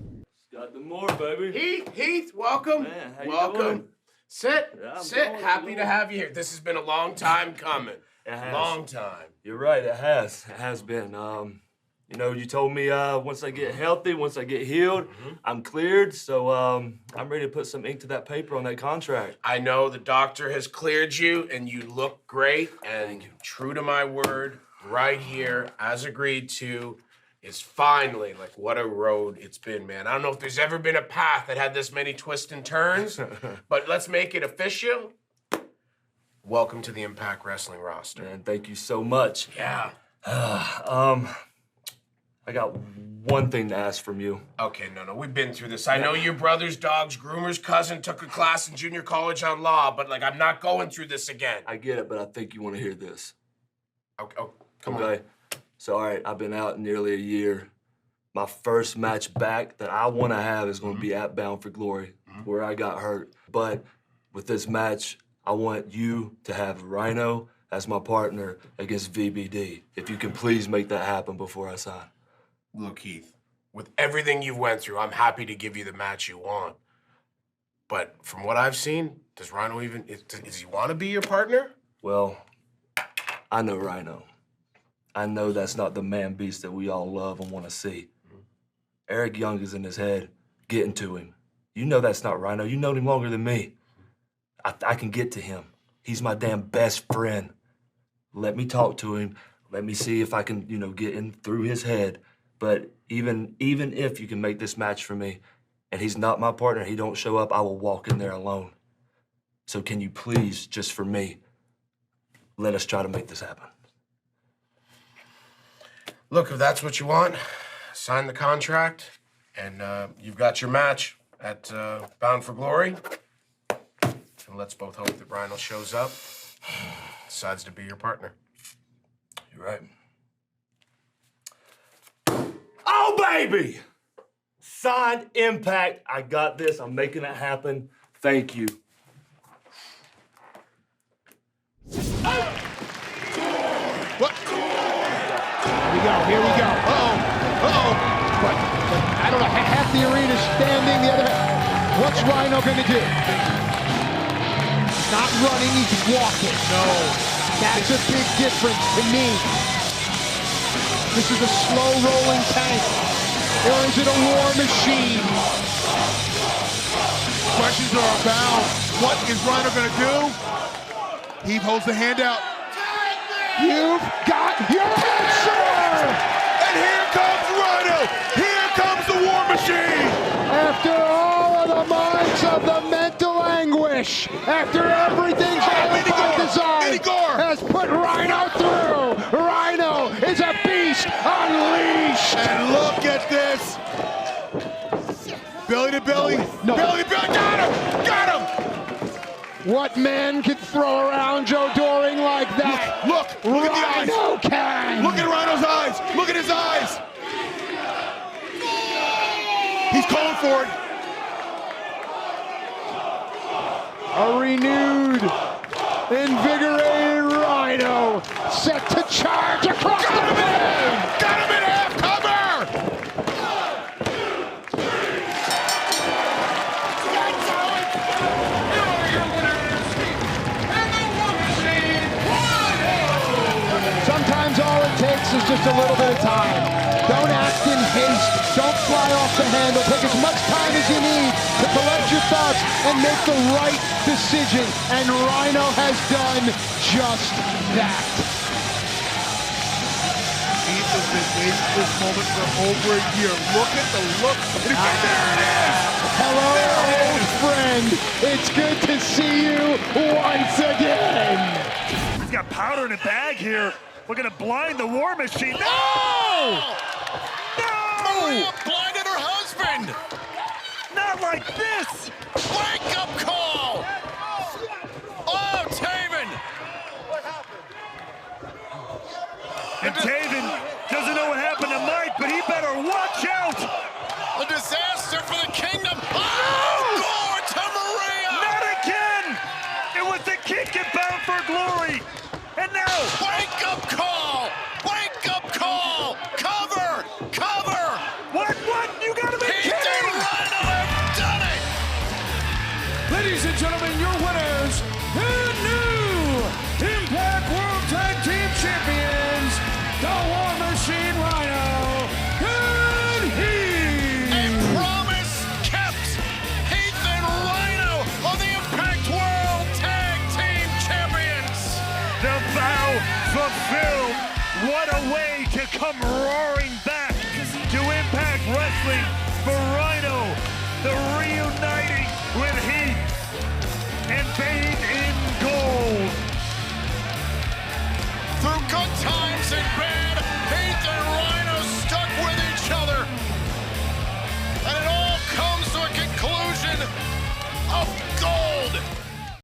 Got the more, baby. Heath, welcome. Man, how you welcome. doing? Sit. I'm Sit. going, Happy to have you here. This has been a long time coming. It has. Long time. You're right. It has. It has been. You know, you told me once I get healthy, once I get healed, I'm cleared. So I'm ready to put some ink to that paper on that contract. I know the doctor has cleared you, and you look great. And true to my word, right here, as agreed to, is finally, like, what a road it's been, man. I don't know if there's ever been a path that had this many twists and turns, but let's make it official. Welcome to the Impact Wrestling roster. Man, thank you so much. Yeah. I got one thing to ask from you. Okay, no, we've been through this. I know your brother's dog's groomer's cousin took a class in junior college on law, but, like, I'm not going through this again. I get it, but I think you want to hear this. Okay, come on. Okay, so all right, I've been out nearly a year. My first match back that I want to have is going to be at Bound for Glory, where I got hurt. But with this match, I want you to have Rhino as my partner against VBD. If you can please make that happen before I sign. Look, Keith, with everything you've went through, I'm happy to give you the match you want. But from what I've seen, does Rhino even, does he want to be your partner? Well, I know Rhino. I know that's not the man beast that we all love and want to see. Eric Young is in his head, getting to him. You know that's not Rhino. You know him longer than me. I can get to him. He's my damn best friend. Let me talk to him. Let me see if I can, you know, get in through his head. But even if you can make this match for me, and he's not my partner, he don't show up, I will walk in there alone. So can you please, just for me, let us try to make this happen? Look, if that's what you want, sign the contract, and you've got your match at Bound for Glory. And let's both hope that Rhino shows up, decides to be your partner. You're right. Oh, baby! Signed Impact. I got this. I'm making it happen. Thank you. What? Here we go. Uh-oh. But I don't know, half the arena's standing, the other half. What's Rhino gonna do? He's not running, he's walking. No. That's a big difference to me. This is a slow-rolling tank. Or is it a war machine? Questions are abound. What is Rhino gonna do? He holds the hand out. You've got your answer! And here comes Rhino! Here comes the war machine! After all of the months of the mental anguish, after everything by design has put Rhino through, Rhino is a beast unleashed! And look at this! Belly to belly, belly to belly, got him! Got him! What man can throw around Joe Doering like that? Look at the eyes! Rhino can! Look at Rhino's eyes! Look at his eyes! He's calling for it! A renewed, invigorated Rhino set to charge across the ring! Got him in half cover! Sometimes all it takes is just a little bit of time. Don't act in haste. Don't fly off the handle. Take as much time as you need to collect your thoughts and make the right decision. And Rhino has done just that. He has been waiting for this moment for over a year. Look at the look. There it is! Hello, old friend. It's good to see you once again. He's got powder in a bag here. We're gonna blind the war machine. No! No! Blinded her husband! Not like this! Wake up call! Oh, Taven! And Taven doesn't know what happened to Mike, but he better watch out! A disaster for the kingdom! Oh! Glory to Maria! Not again! It was the kick at Bound for Glory! And now... Wake up call! Wake up call! Cover! Cover! What? You gotta be kidding! Rhino have done it! Ladies and gentlemen, your winners, and new Impact World Tag Team Champions, the War Machine Rhino What a way to come roaring back to Impact Wrestling for Rhino, the reuniting with Heath and bathed in gold. Through good times and bad